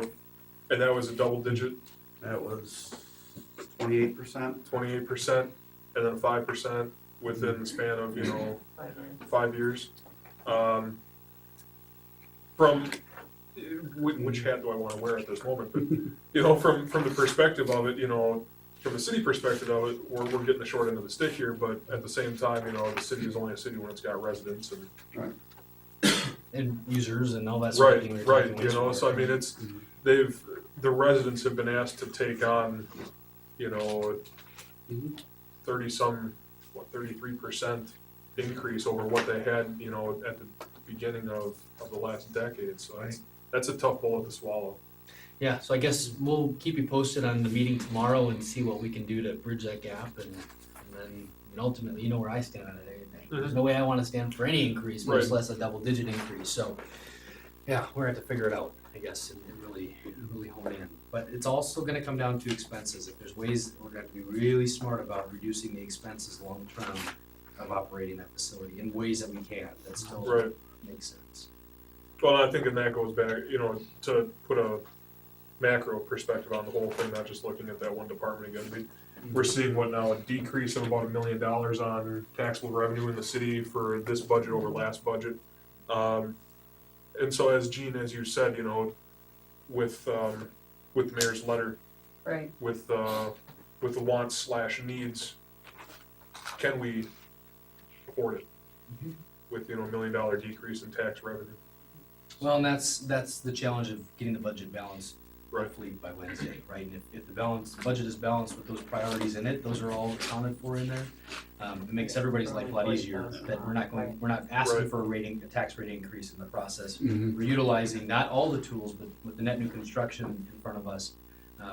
Speaker 1: and that was a double digit,
Speaker 2: That was 28%.
Speaker 1: 28%, and then 5% within the span of, 5 years. From, which hat do I wanna wear at this moment, but, from the perspective of it, from the city perspective of it, we're getting the short end of the stick here, but at the same time, you know, the city is only a city when it's got residents and.
Speaker 5: And users and all that sort of thing. we were
Speaker 1: Right,
Speaker 5: talking
Speaker 1: you know,
Speaker 5: wastewater.
Speaker 1: so I mean, it's, the residents have been asked to take on, you know,
Speaker 2: Mhm.
Speaker 1: 33% increase over what they had, you know, at the beginning of the last decade, so that's a tough bullet to swallow.
Speaker 5: Yeah, so I guess we'll keep you posted on the meeting tomorrow and see what we can do to bridge that gap and then ultimately, you know where I stand on it. There's no way I wanna stand for any increase, much
Speaker 1: Right.
Speaker 5: less a double-digit increase, so. Yeah, we're gonna have to figure it out, I guess, and really hone in. But it's also gonna come down to expenses. If there's ways, we're gonna be really smart about reducing the expenses long-term of operating that facility in ways that we can, that still
Speaker 1: Right.
Speaker 5: makes sense.
Speaker 1: Well, I think, and that goes back, you know, to put a macro perspective on the whole thing, not just looking at that one department again. We're seeing what now, a decrease of about $1 million on taxable revenue in the city for this budget over last budget. And so as Gene, as you said, you know, with the mayor's letter,
Speaker 3: Right,
Speaker 1: with the wants/needs, can we afford it?
Speaker 5: Mhm.
Speaker 1: With, you know, $1 million decrease in tax revenue.
Speaker 5: Well, and that's the challenge of getting the budget balanced
Speaker 1: Right.
Speaker 5: roughly by Wednesday, right? And if the budget is balanced with those priorities in it, those are all accounted for in there. It makes everybody's life a lot easier, that we're not asking
Speaker 1: Right.
Speaker 5: for a tax rate increase in the process.
Speaker 2: Mhm.
Speaker 5: We're utilizing not all the tools, but with the net new construction in front of us.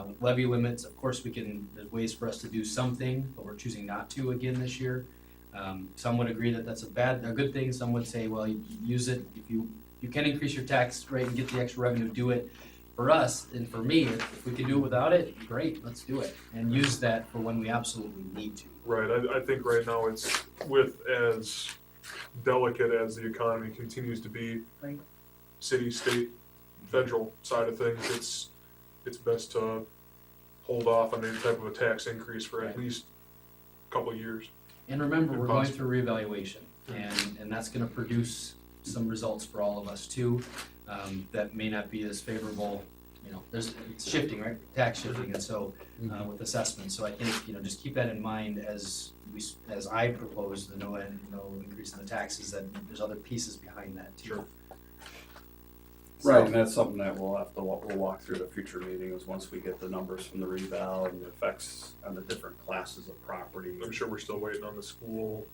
Speaker 5: With levy limits, of course, there's ways for us to do something, but we're choosing not to again this year. Some would agree that that's a good thing, some would say, well, you use it, if you can increase your tax rate and get the extra revenue, do it. For us, and for me, if we can do it without it, great, let's do it, and use that for when we absolutely need to.
Speaker 1: Right, I think right now it's, with as delicate as the economy continues to be,
Speaker 3: Right.
Speaker 1: city, state, federal side of things, it's best to hold off on any type of a tax increase for at
Speaker 5: Right.
Speaker 1: least a couple of years.
Speaker 5: And remember, we're going
Speaker 1: Impossible.
Speaker 5: through reevaluation, and that's gonna produce some results for all of us too, that may not be as favorable, you know, it's shifting, right, tax shifting, and so, with assessments, so I think, you know, just keep that in mind as I propose the no increase in the taxes, that there's other pieces behind that too.
Speaker 1: Sure.
Speaker 2: Right, and that's something that we'll walk through the future meetings, once we get the numbers from the reval and the effects on the different classes of property.
Speaker 1: I'm sure we're still waiting on the school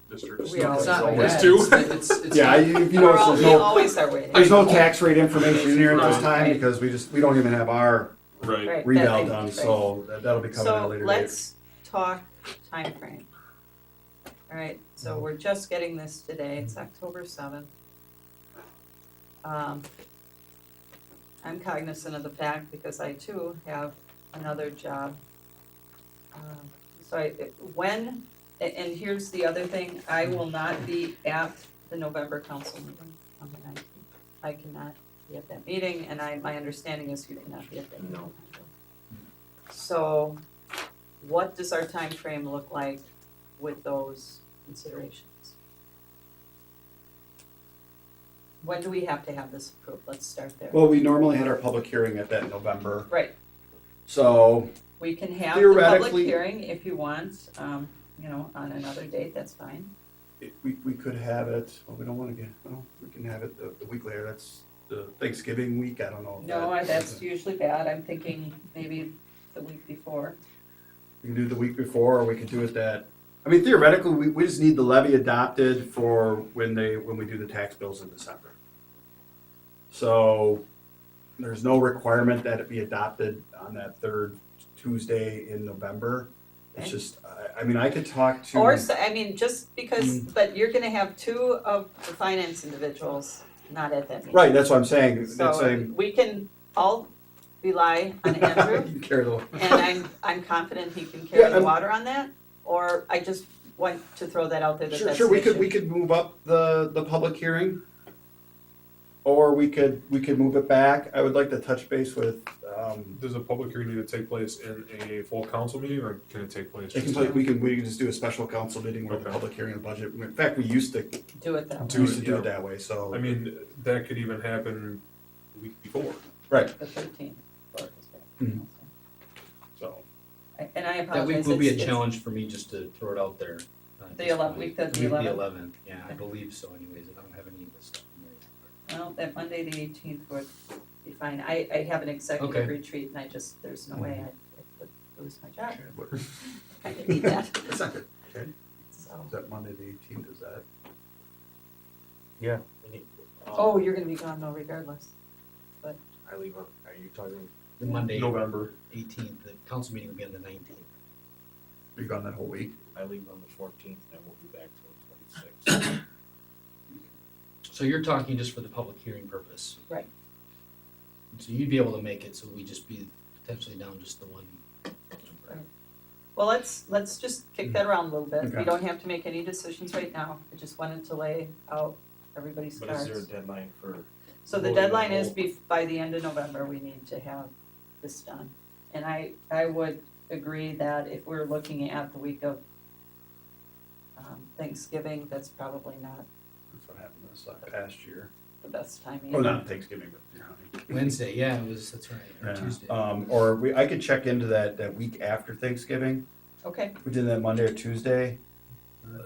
Speaker 1: districts.
Speaker 3: We always
Speaker 5: It's not
Speaker 3: are.
Speaker 1: Always
Speaker 5: bad.
Speaker 1: do.
Speaker 5: It's
Speaker 2: Yeah,
Speaker 5: not-
Speaker 2: you know, there's
Speaker 3: we
Speaker 2: no,
Speaker 3: always are waiting.
Speaker 2: there's no tax rate information in here at this
Speaker 1: Right.
Speaker 2: time,
Speaker 3: Right.
Speaker 2: because we don't even have our
Speaker 1: Right,
Speaker 3: Right,
Speaker 2: reval
Speaker 3: that-
Speaker 2: done,
Speaker 3: right.
Speaker 2: so that'll be coming at a
Speaker 3: So
Speaker 2: later date.
Speaker 3: let's talk timeframe. All right, so we're just getting this today, it's October 7th. I'm cognizant of the fact, because I too have another job. And here's the other thing, I will not be at the November council meeting on the 19th. I cannot be at that meeting, and my understanding is you cannot be at that meeting.
Speaker 1: No.
Speaker 3: So, what does our time frame look like with those considerations? When do we have to have this approved? Let's start there.
Speaker 2: Well, we normally had our public hearing at that November,
Speaker 3: Right,
Speaker 2: so,
Speaker 3: we can have the public
Speaker 2: Theoretically-
Speaker 3: hearing if you want, on another date, that's fine.
Speaker 2: we could have it, well, we don't wanna we can have it the week later, that's the Thanksgiving week, I don't know. if
Speaker 3: No,
Speaker 2: that-
Speaker 3: that's usually bad, I'm thinking maybe the week before.
Speaker 2: We can do it the week before, or we could do it theoretically, we just need the levy adopted for when we do the tax bills in December. So, there's no requirement that it be adopted on that third Tuesday in November. It's
Speaker 3: Okay.
Speaker 2: just, I could talk to.
Speaker 3: Or, just because, but you're gonna have two of the finance individuals not at that meeting.
Speaker 2: Right, that's what I'm saying,
Speaker 3: So we can all rely on Andrew,
Speaker 2: You carry the.
Speaker 3: and I'm confident he can carry
Speaker 2: Yeah,
Speaker 3: the water on that, or I just want to throw that out there that that's
Speaker 2: Sure,
Speaker 3: an
Speaker 2: we
Speaker 3: issue.
Speaker 2: could move up the public hearing. Or we could move it back. I would like to touch base with,
Speaker 1: does a public hearing need to take place in a full council meeting, or can it take place?
Speaker 2: we can just do a special council meeting with a
Speaker 1: Okay.
Speaker 2: public hearing and budget. In fact, we used to
Speaker 3: Do it that way,
Speaker 1: Do it,
Speaker 2: do
Speaker 1: yeah.
Speaker 2: it that way, so.
Speaker 1: I mean, that could even happen the week before,
Speaker 2: Right,
Speaker 3: the 13th.
Speaker 2: Mhm.
Speaker 1: so.
Speaker 3: And I
Speaker 5: That week
Speaker 3: apologize.
Speaker 5: will be a
Speaker 3: it's-
Speaker 5: challenge for me just to throw it out there. at
Speaker 3: The
Speaker 5: this
Speaker 3: 11th,
Speaker 5: point.
Speaker 3: week the
Speaker 5: Week
Speaker 3: 11th.
Speaker 5: 11th, yeah, I believe so anyways, I don't have any of this stuff. in there.
Speaker 3: Well, that Monday, the 18th would be fine. I have an executive
Speaker 5: Okay.
Speaker 3: retreat and there's no way I would lose my job.
Speaker 2: What-
Speaker 3: I didn't need that,
Speaker 2: That's not good. Okay.
Speaker 3: so.
Speaker 2: Is that Monday the 18th, is that?
Speaker 7: Yeah.
Speaker 3: Oh, you're gonna be gone though regardless.
Speaker 7: I leave on, are you talking?
Speaker 5: The Monday,
Speaker 1: November.
Speaker 5: 18th, the council meeting will be on the 19th.
Speaker 2: Are you gone that whole week?
Speaker 7: I leave on the 14th and we'll be back till the 26th.
Speaker 5: So you're talking just for the public hearing purpose?
Speaker 3: Right.
Speaker 5: So you'd be able to make it, so we just be potentially down just the one.
Speaker 3: Well, let's just kick that around a little bit. We
Speaker 2: Okay.
Speaker 3: don't have to make any decisions right now. I just wanted to lay out everybody's
Speaker 7: But is there a
Speaker 3: cards.
Speaker 7: deadline for,
Speaker 3: So the
Speaker 7: voting
Speaker 3: deadline
Speaker 7: on
Speaker 3: is
Speaker 7: whole?
Speaker 3: by the end of November, we need to have this done. And I would agree that if we're looking at the week of Thanksgiving, that's probably not
Speaker 2: That's what happened this past year.
Speaker 3: the best timing.
Speaker 2: Oh, not Thanksgiving, but, you know.
Speaker 5: Wednesday, yeah, it was, that's right, or
Speaker 2: Yeah.
Speaker 5: Tuesday.
Speaker 2: Or I could check into that week after Thanksgiving,
Speaker 3: Okay,
Speaker 2: we did that Monday or Tuesday.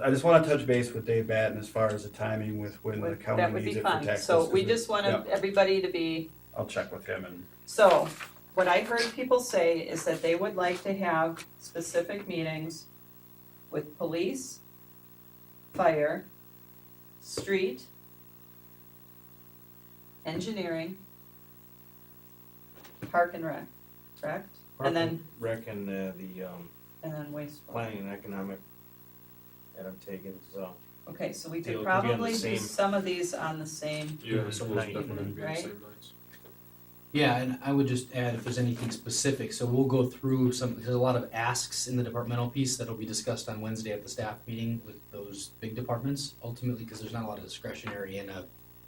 Speaker 2: I just wanna touch base with Dave Batten as far as the timing with when the
Speaker 3: that
Speaker 2: county
Speaker 3: would
Speaker 2: needs
Speaker 3: be
Speaker 2: it for
Speaker 3: fine.
Speaker 2: taxes.
Speaker 3: So we
Speaker 2: 'cause
Speaker 3: just wanted everybody to be,
Speaker 2: I'll check with him and,
Speaker 3: so what I heard people say is that they would like to have specific meetings with police, fire, street, engineering, park and rec, correct? And then,
Speaker 7: rec and the
Speaker 3: and then wastewater.
Speaker 7: planning and economic, Adam Tagan's,
Speaker 3: Okay, so we
Speaker 7: Deal
Speaker 3: could
Speaker 7: could be on the
Speaker 3: probably do
Speaker 7: same-
Speaker 3: some of these on the same,
Speaker 1: Yeah,
Speaker 7: So
Speaker 1: so
Speaker 7: night,
Speaker 1: definitely be the
Speaker 3: right?
Speaker 1: same nights.
Speaker 5: Yeah, and I would just add if there's anything specific, so we'll go through there's a lot of asks in the departmental piece that'll be discussed on Wednesday at the staff meeting with those big departments, ultimately, because there's not a lot of discretionary in a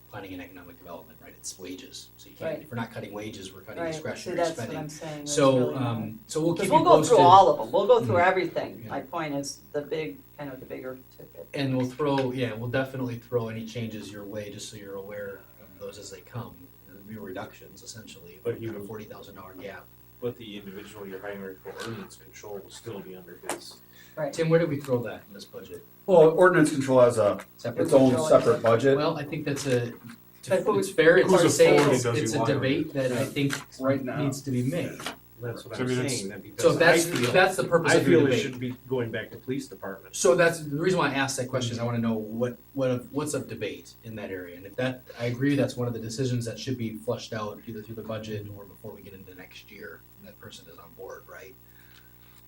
Speaker 5: planning and economic development, right, it's wages, so you can't,
Speaker 3: Right.
Speaker 5: if we're not cutting wages, we're cutting
Speaker 3: right, see,
Speaker 5: discretionary
Speaker 3: that's what
Speaker 5: spending.
Speaker 3: I'm saying. there's
Speaker 5: So,
Speaker 3: really no-
Speaker 5: so we'll keep
Speaker 3: Because
Speaker 5: you
Speaker 3: we'll go
Speaker 5: posted.
Speaker 3: through all of them, we'll go through
Speaker 5: Mhm.
Speaker 3: everything,
Speaker 5: Yeah.
Speaker 3: my point is the big, kind of the bigger ticket.
Speaker 5: And we'll we'll definitely throw any changes your way, just so you're aware of those as they come. There'll be reductions essentially,
Speaker 7: But
Speaker 5: but
Speaker 7: you-
Speaker 5: a $40,000 gap.
Speaker 7: but the individual you're hiring for ordinance control will still be under his.
Speaker 3: Right,
Speaker 5: Tim, where did we throw that in this budget?
Speaker 2: well, ordinance control has
Speaker 5: Separate?
Speaker 2: its own
Speaker 3: Control,
Speaker 2: separate budget.
Speaker 5: Well, I think that's
Speaker 3: But who-
Speaker 5: it's fair
Speaker 1: whose
Speaker 5: to say
Speaker 1: authority
Speaker 5: it's
Speaker 1: does he
Speaker 5: a
Speaker 1: want on
Speaker 5: debate
Speaker 1: it?
Speaker 5: that I think
Speaker 2: Right now.
Speaker 5: needs to be made.
Speaker 7: That's what
Speaker 1: So, I
Speaker 7: I'm
Speaker 1: mean, it's-
Speaker 7: saying, that because
Speaker 5: So
Speaker 7: I feel,
Speaker 5: that's the purpose
Speaker 7: I
Speaker 5: of your
Speaker 7: feel it
Speaker 5: debate.
Speaker 7: should be going back to police department.
Speaker 5: So that's the reason why I asked that question. I want to know what's of debate in that area, and if that, I agree, that's one of the decisions that should be flushed out either through the budget or before we get into next year. And that person is on board, right?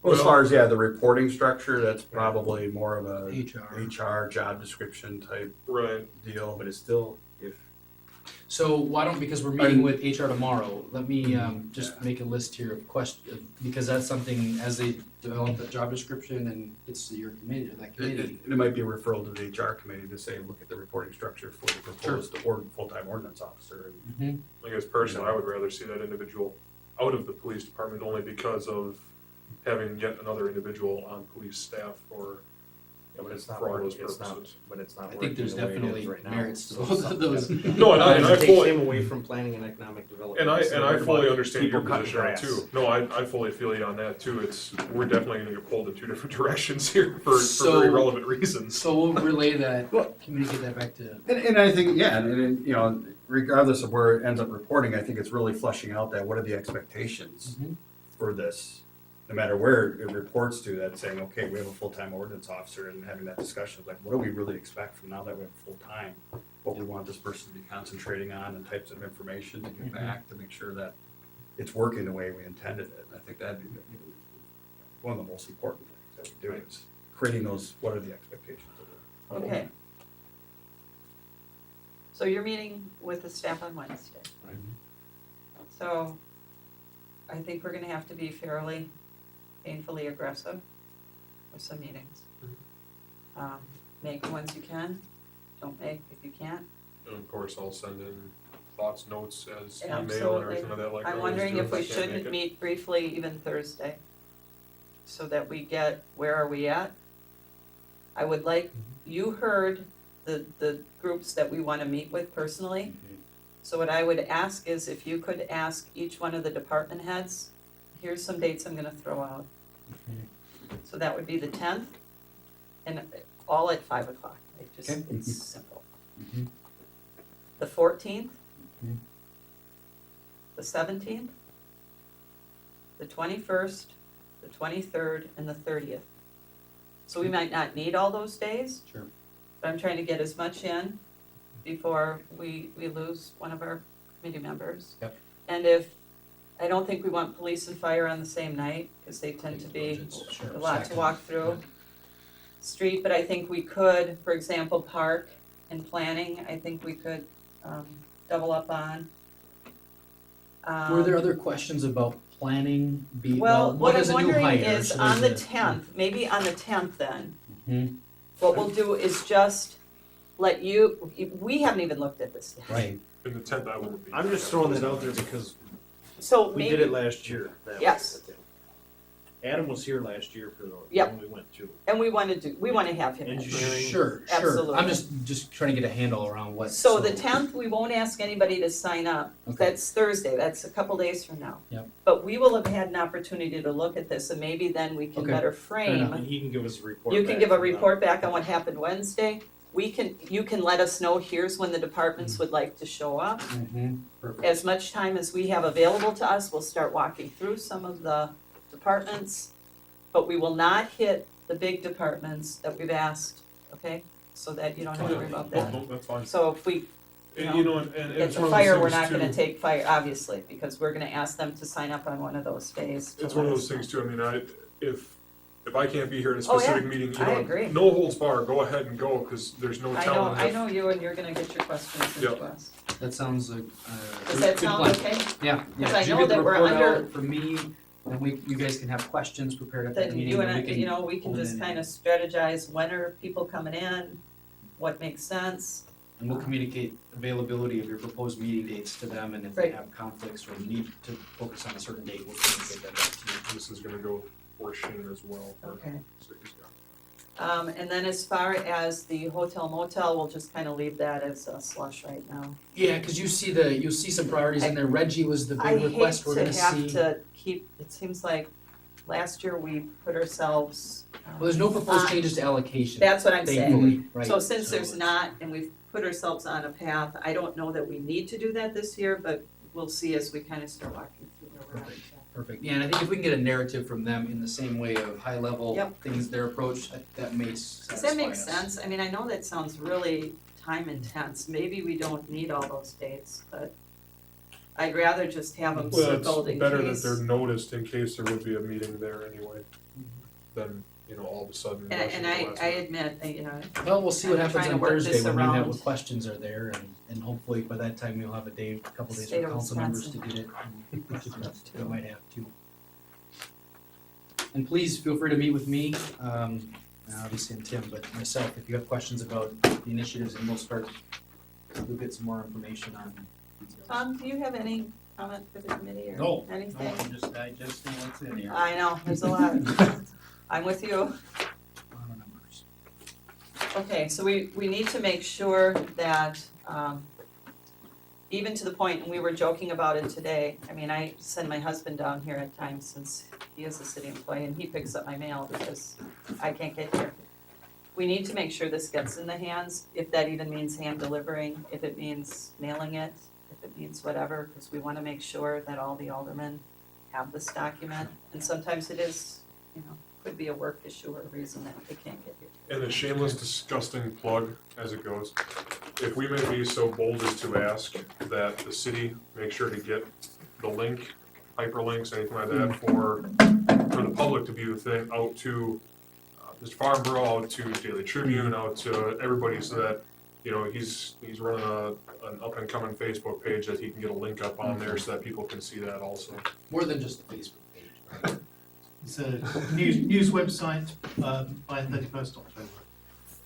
Speaker 2: Well, as far as, yeah, the reporting structure, that's probably more of a
Speaker 5: HR.
Speaker 2: HR job description type
Speaker 1: Right.
Speaker 2: deal.
Speaker 7: But it's still, if,
Speaker 5: So why don't, because we're meeting with HR tomorrow, let me just
Speaker 2: Yeah.
Speaker 5: make a list here of questions, because that's something, as they develop the job description and it's your committee, or that
Speaker 2: It,
Speaker 5: committee.
Speaker 2: it might be a referral to the HR committee to say, look at the reporting structure for the proposed full-time ordinance officer.
Speaker 5: Mhm.
Speaker 1: I guess personally, I would rather see that individual out of the police department only because of having yet another individual on police staff or
Speaker 7: yeah, but it's not
Speaker 1: for all
Speaker 7: working,
Speaker 1: those
Speaker 7: it's not,
Speaker 1: purposes.
Speaker 7: but it's not
Speaker 5: I
Speaker 7: working
Speaker 5: think there's
Speaker 7: the way it is
Speaker 5: definitely
Speaker 7: right now.
Speaker 5: merits to
Speaker 7: So
Speaker 5: both of
Speaker 7: something
Speaker 5: those.
Speaker 7: has to be done.
Speaker 1: No, and I
Speaker 7: It takes
Speaker 1: fully,
Speaker 7: him away from planning and economic development.
Speaker 1: and I
Speaker 7: It's not
Speaker 1: fully
Speaker 7: about
Speaker 1: understand your
Speaker 7: people cutting
Speaker 1: position on it
Speaker 7: grass.
Speaker 1: too. No, I fully feel you on that too. We're definitely gonna get pulled in two different directions here for
Speaker 5: So-
Speaker 1: very relevant reasons.
Speaker 5: So we'll relay that, communicate that back to,
Speaker 2: And I think, yeah, and, you know, regardless of where it ends up reporting, I think it's really fleshing out that what are the expectations
Speaker 5: Mhm.
Speaker 2: for this? No matter where it reports to, that saying, okay, we have a full-time ordinance officer and having that discussion, like, what do we really expect from now that we have full-time? What we want this person to be concentrating on and types of information to get
Speaker 5: Mhm.
Speaker 2: back to make sure that it's working the way we intended it. And I think that'd be one of the most important things that we do is creating those, what are the expectations of it?
Speaker 3: okay. So you're meeting with the staff on Wednesday.
Speaker 7: Right.
Speaker 3: So I think we're gonna have to be fairly painfully aggressive with some meetings. Make the ones you can, don't make if you can't.
Speaker 1: And of course, I'll send in thoughts, notes as email and
Speaker 3: Absolutely.
Speaker 1: everything like that. Like I
Speaker 3: I'm
Speaker 1: always
Speaker 3: wondering
Speaker 1: do
Speaker 3: if we
Speaker 1: I can't make
Speaker 3: shouldn't
Speaker 1: it.
Speaker 3: meet briefly even Thursday, so that we get, where are we at? I would like, you heard the groups that we wanna meet with personally. So what I would ask is if you could ask each one of the department heads, here's some dates I'm gonna throw out. So that would be the 10th, and all at 5 o'clock,
Speaker 5: Okay.
Speaker 3: it's simple.
Speaker 5: Mhm.
Speaker 3: The 14th,
Speaker 5: Mhm.
Speaker 3: the 17th, the 21st, the 23rd, and the 30th. So we might not need all those days,
Speaker 5: Sure.
Speaker 3: but I'm trying to get as much in before we lose one of our committee members.
Speaker 5: Yep.
Speaker 3: And if, I don't think we want police and fire on the same night, because they tend to be
Speaker 5: Sure.
Speaker 3: a lot to
Speaker 5: Second.
Speaker 3: walk through. Street, but I think we could, for example, park and planning, I think we could, double up on.
Speaker 5: Were there other questions about planning?
Speaker 3: Well, what I'm
Speaker 5: is a new
Speaker 3: wondering
Speaker 5: hire?
Speaker 3: is
Speaker 5: So
Speaker 3: on the
Speaker 5: there's a-
Speaker 3: 10th, maybe on the 10th then,
Speaker 5: Mhm.
Speaker 3: what we'll do is just let you, we haven't even looked at this yet.
Speaker 5: Right,
Speaker 1: In the 10th, I won't be.
Speaker 4: I'm just throwing that out there because
Speaker 3: So
Speaker 4: we did it
Speaker 3: maybe,
Speaker 4: last year. that was
Speaker 3: Yes.
Speaker 4: the thing. Adam was here last year for the
Speaker 3: Yep.
Speaker 4: one we went to.
Speaker 3: and we wanna have him. in.
Speaker 4: Engineering.
Speaker 5: sure, sure.
Speaker 3: Absolutely.
Speaker 5: I'm just trying to get a handle around what.
Speaker 3: So the 10th, we won't ask anybody to sign up.
Speaker 5: Okay.
Speaker 3: That's Thursday, that's a couple days from now.
Speaker 5: Yep.
Speaker 3: But we will have had an opportunity to look at this, and maybe then we can
Speaker 5: Okay.
Speaker 3: better
Speaker 5: enough.
Speaker 3: frame.
Speaker 4: And he can give us a report.
Speaker 3: You can
Speaker 4: back
Speaker 3: give a
Speaker 4: from them.
Speaker 3: report back on what happened Wednesday. You can let us know, here's when the departments would like to show up.
Speaker 5: Mhm. Perfect.
Speaker 3: As much time as we have available to us, we'll start walking through some of the departments. But we will not hit the big departments that we've asked, okay? So that you don't have to worry about that.
Speaker 1: No, that's fine.
Speaker 3: So if we
Speaker 1: And, you know, and
Speaker 3: get
Speaker 1: it's
Speaker 3: the
Speaker 1: one of
Speaker 3: fire,
Speaker 1: those
Speaker 3: we're
Speaker 1: things
Speaker 3: not gonna
Speaker 1: too.
Speaker 3: take fire, obviously, because we're gonna ask them to sign up on one of those days. to
Speaker 1: It's one of
Speaker 3: let
Speaker 1: those
Speaker 3: us know.
Speaker 1: things too, I mean, if I can't be here at a
Speaker 3: Oh, yeah,
Speaker 1: specific meeting, you
Speaker 3: I
Speaker 1: know,
Speaker 3: agree.
Speaker 1: no holds barred, go ahead and go, cause there's no telling.
Speaker 3: I know you, and you're gonna get your questions into
Speaker 1: Yep.
Speaker 3: us.
Speaker 5: That sounds like,
Speaker 3: Does that
Speaker 5: good
Speaker 3: sound
Speaker 5: plan.
Speaker 3: okay?
Speaker 5: Yeah, yeah.
Speaker 3: 'Cause I
Speaker 5: You
Speaker 3: know
Speaker 5: get the
Speaker 3: that we're
Speaker 5: report
Speaker 3: under-
Speaker 5: out from me, and you guys can have questions prepared at the
Speaker 3: Then
Speaker 5: meeting.
Speaker 3: you and
Speaker 5: and
Speaker 3: I,
Speaker 5: we can
Speaker 3: you know, we can
Speaker 5: hone
Speaker 3: just
Speaker 5: in.
Speaker 3: kind of strategize, when are people coming in, what makes sense.
Speaker 5: And we'll communicate availability of your proposed meeting dates to them, and if they
Speaker 3: Right.
Speaker 5: have conflicts or need to focus on a certain date, we'll communicate that back to you.
Speaker 1: This is gonna go for Shane as well. for
Speaker 3: Okay.
Speaker 1: cities, yeah.
Speaker 3: And then as far as the hotel motel, we'll just kind of leave that as a slush right now.
Speaker 5: Yeah, cause you'll see some priorities in there. Reggie was the
Speaker 3: I
Speaker 5: big
Speaker 3: hate
Speaker 5: request we're
Speaker 3: to
Speaker 5: gonna
Speaker 3: have
Speaker 5: see.
Speaker 3: to keep, it seems like last year we put ourselves.
Speaker 5: Well, there's no proposed
Speaker 3: on-
Speaker 5: changes to allocation,
Speaker 3: That's what I'm saying.
Speaker 5: thankfully, right?
Speaker 3: So since there's
Speaker 5: it's-
Speaker 3: not, and we've put ourselves on a path, I don't know that we need to do that this year, but we'll see as we kind of start walking through where we're at.
Speaker 5: Perfect, yeah, and I think if we can get a narrative from them in the same way of high level
Speaker 3: Yep.
Speaker 5: things, their approach, that makes
Speaker 3: Does
Speaker 5: satisfy
Speaker 3: that make
Speaker 5: us.
Speaker 3: sense? I mean, I know that sounds really time intense, maybe we don't need all those dates, but I'd rather just have them
Speaker 1: Well,
Speaker 3: circled in
Speaker 1: it's better that
Speaker 3: case.
Speaker 1: they're noticed in case there would be a meeting there anyway, than, you know, all of a sudden. rushing
Speaker 3: And
Speaker 1: to the
Speaker 3: I
Speaker 1: last minute.
Speaker 3: admit, you know,
Speaker 5: Well, we'll see what
Speaker 3: I'm
Speaker 5: happens
Speaker 3: trying to
Speaker 5: on
Speaker 3: work
Speaker 5: Thursday
Speaker 3: this
Speaker 5: when you have
Speaker 3: around.
Speaker 5: what questions are there, and hopefully by that time you'll have a couple days
Speaker 3: State
Speaker 5: for
Speaker 3: of
Speaker 5: council members to
Speaker 3: Wisconsin.
Speaker 5: get it. and We might have to. And please feel free to meet with me, obviously and Tim, but myself, if you have questions about the initiatives, and we'll get some more information on details.
Speaker 3: Tom, do you have any comment for the committee or
Speaker 6: No,
Speaker 3: anything?
Speaker 6: I'm just digesting what's in here.
Speaker 3: I know, there's a lot. I'm with you.
Speaker 5: A lot of numbers.
Speaker 3: Okay, so we need to make sure that, even to the point, and we were joking about it today, I mean, I send my husband down here at times since he is a city employee and he picks up my mail because I can't get here. We need to make sure this gets in the hands, if that even means hand delivering, if it means mailing it, if it means whatever, because we wanna make sure that all the aldermen have this document. And sometimes it is, you know, could be a work issue or a reason that they can't get here.
Speaker 1: And a shameless, disgusting plug as it goes. If we may be so bold as to ask that the city make sure to get the link, hyperlinks, anything like that, for the public to view the thing out to Mr. Farnborough, out to Daily Tribune, out to everybody, so that, you know, he's running an up and coming Facebook page that he can get a link up on there so that people can see that also.
Speaker 5: More than just the Facebook page, right?
Speaker 6: It's a news website by 31st October.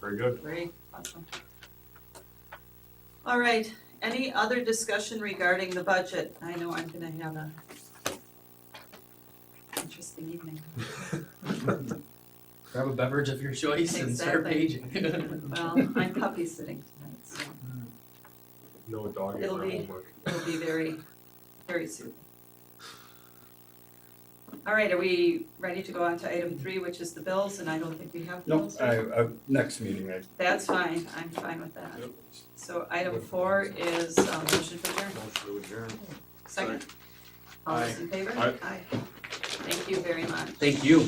Speaker 1: Very good.
Speaker 3: Great, awesome. All right, any other discussion regarding the budget? I know I'm gonna have a interesting evening.
Speaker 5: Grab a beverage of your choice and start
Speaker 3: Exactly.
Speaker 5: paging.
Speaker 3: Well, I'm puppy sitting tonight, so
Speaker 1: No dog
Speaker 3: It'll
Speaker 1: ate my
Speaker 3: be-
Speaker 1: homework.
Speaker 3: it'll be very, very soothing. All right, are we ready to go on to item 3, which is the bills, and I don't think we have
Speaker 2: Nope,
Speaker 3: bills?
Speaker 2: next meeting,
Speaker 3: That's fine, I'm fine with that.
Speaker 7: Yep.
Speaker 3: So item 4 is motion to adjourn.
Speaker 7: Motion to adjourn.
Speaker 3: Second? All those in favor?
Speaker 1: Aye.
Speaker 3: Aye. Thank you very much.
Speaker 5: Thank you.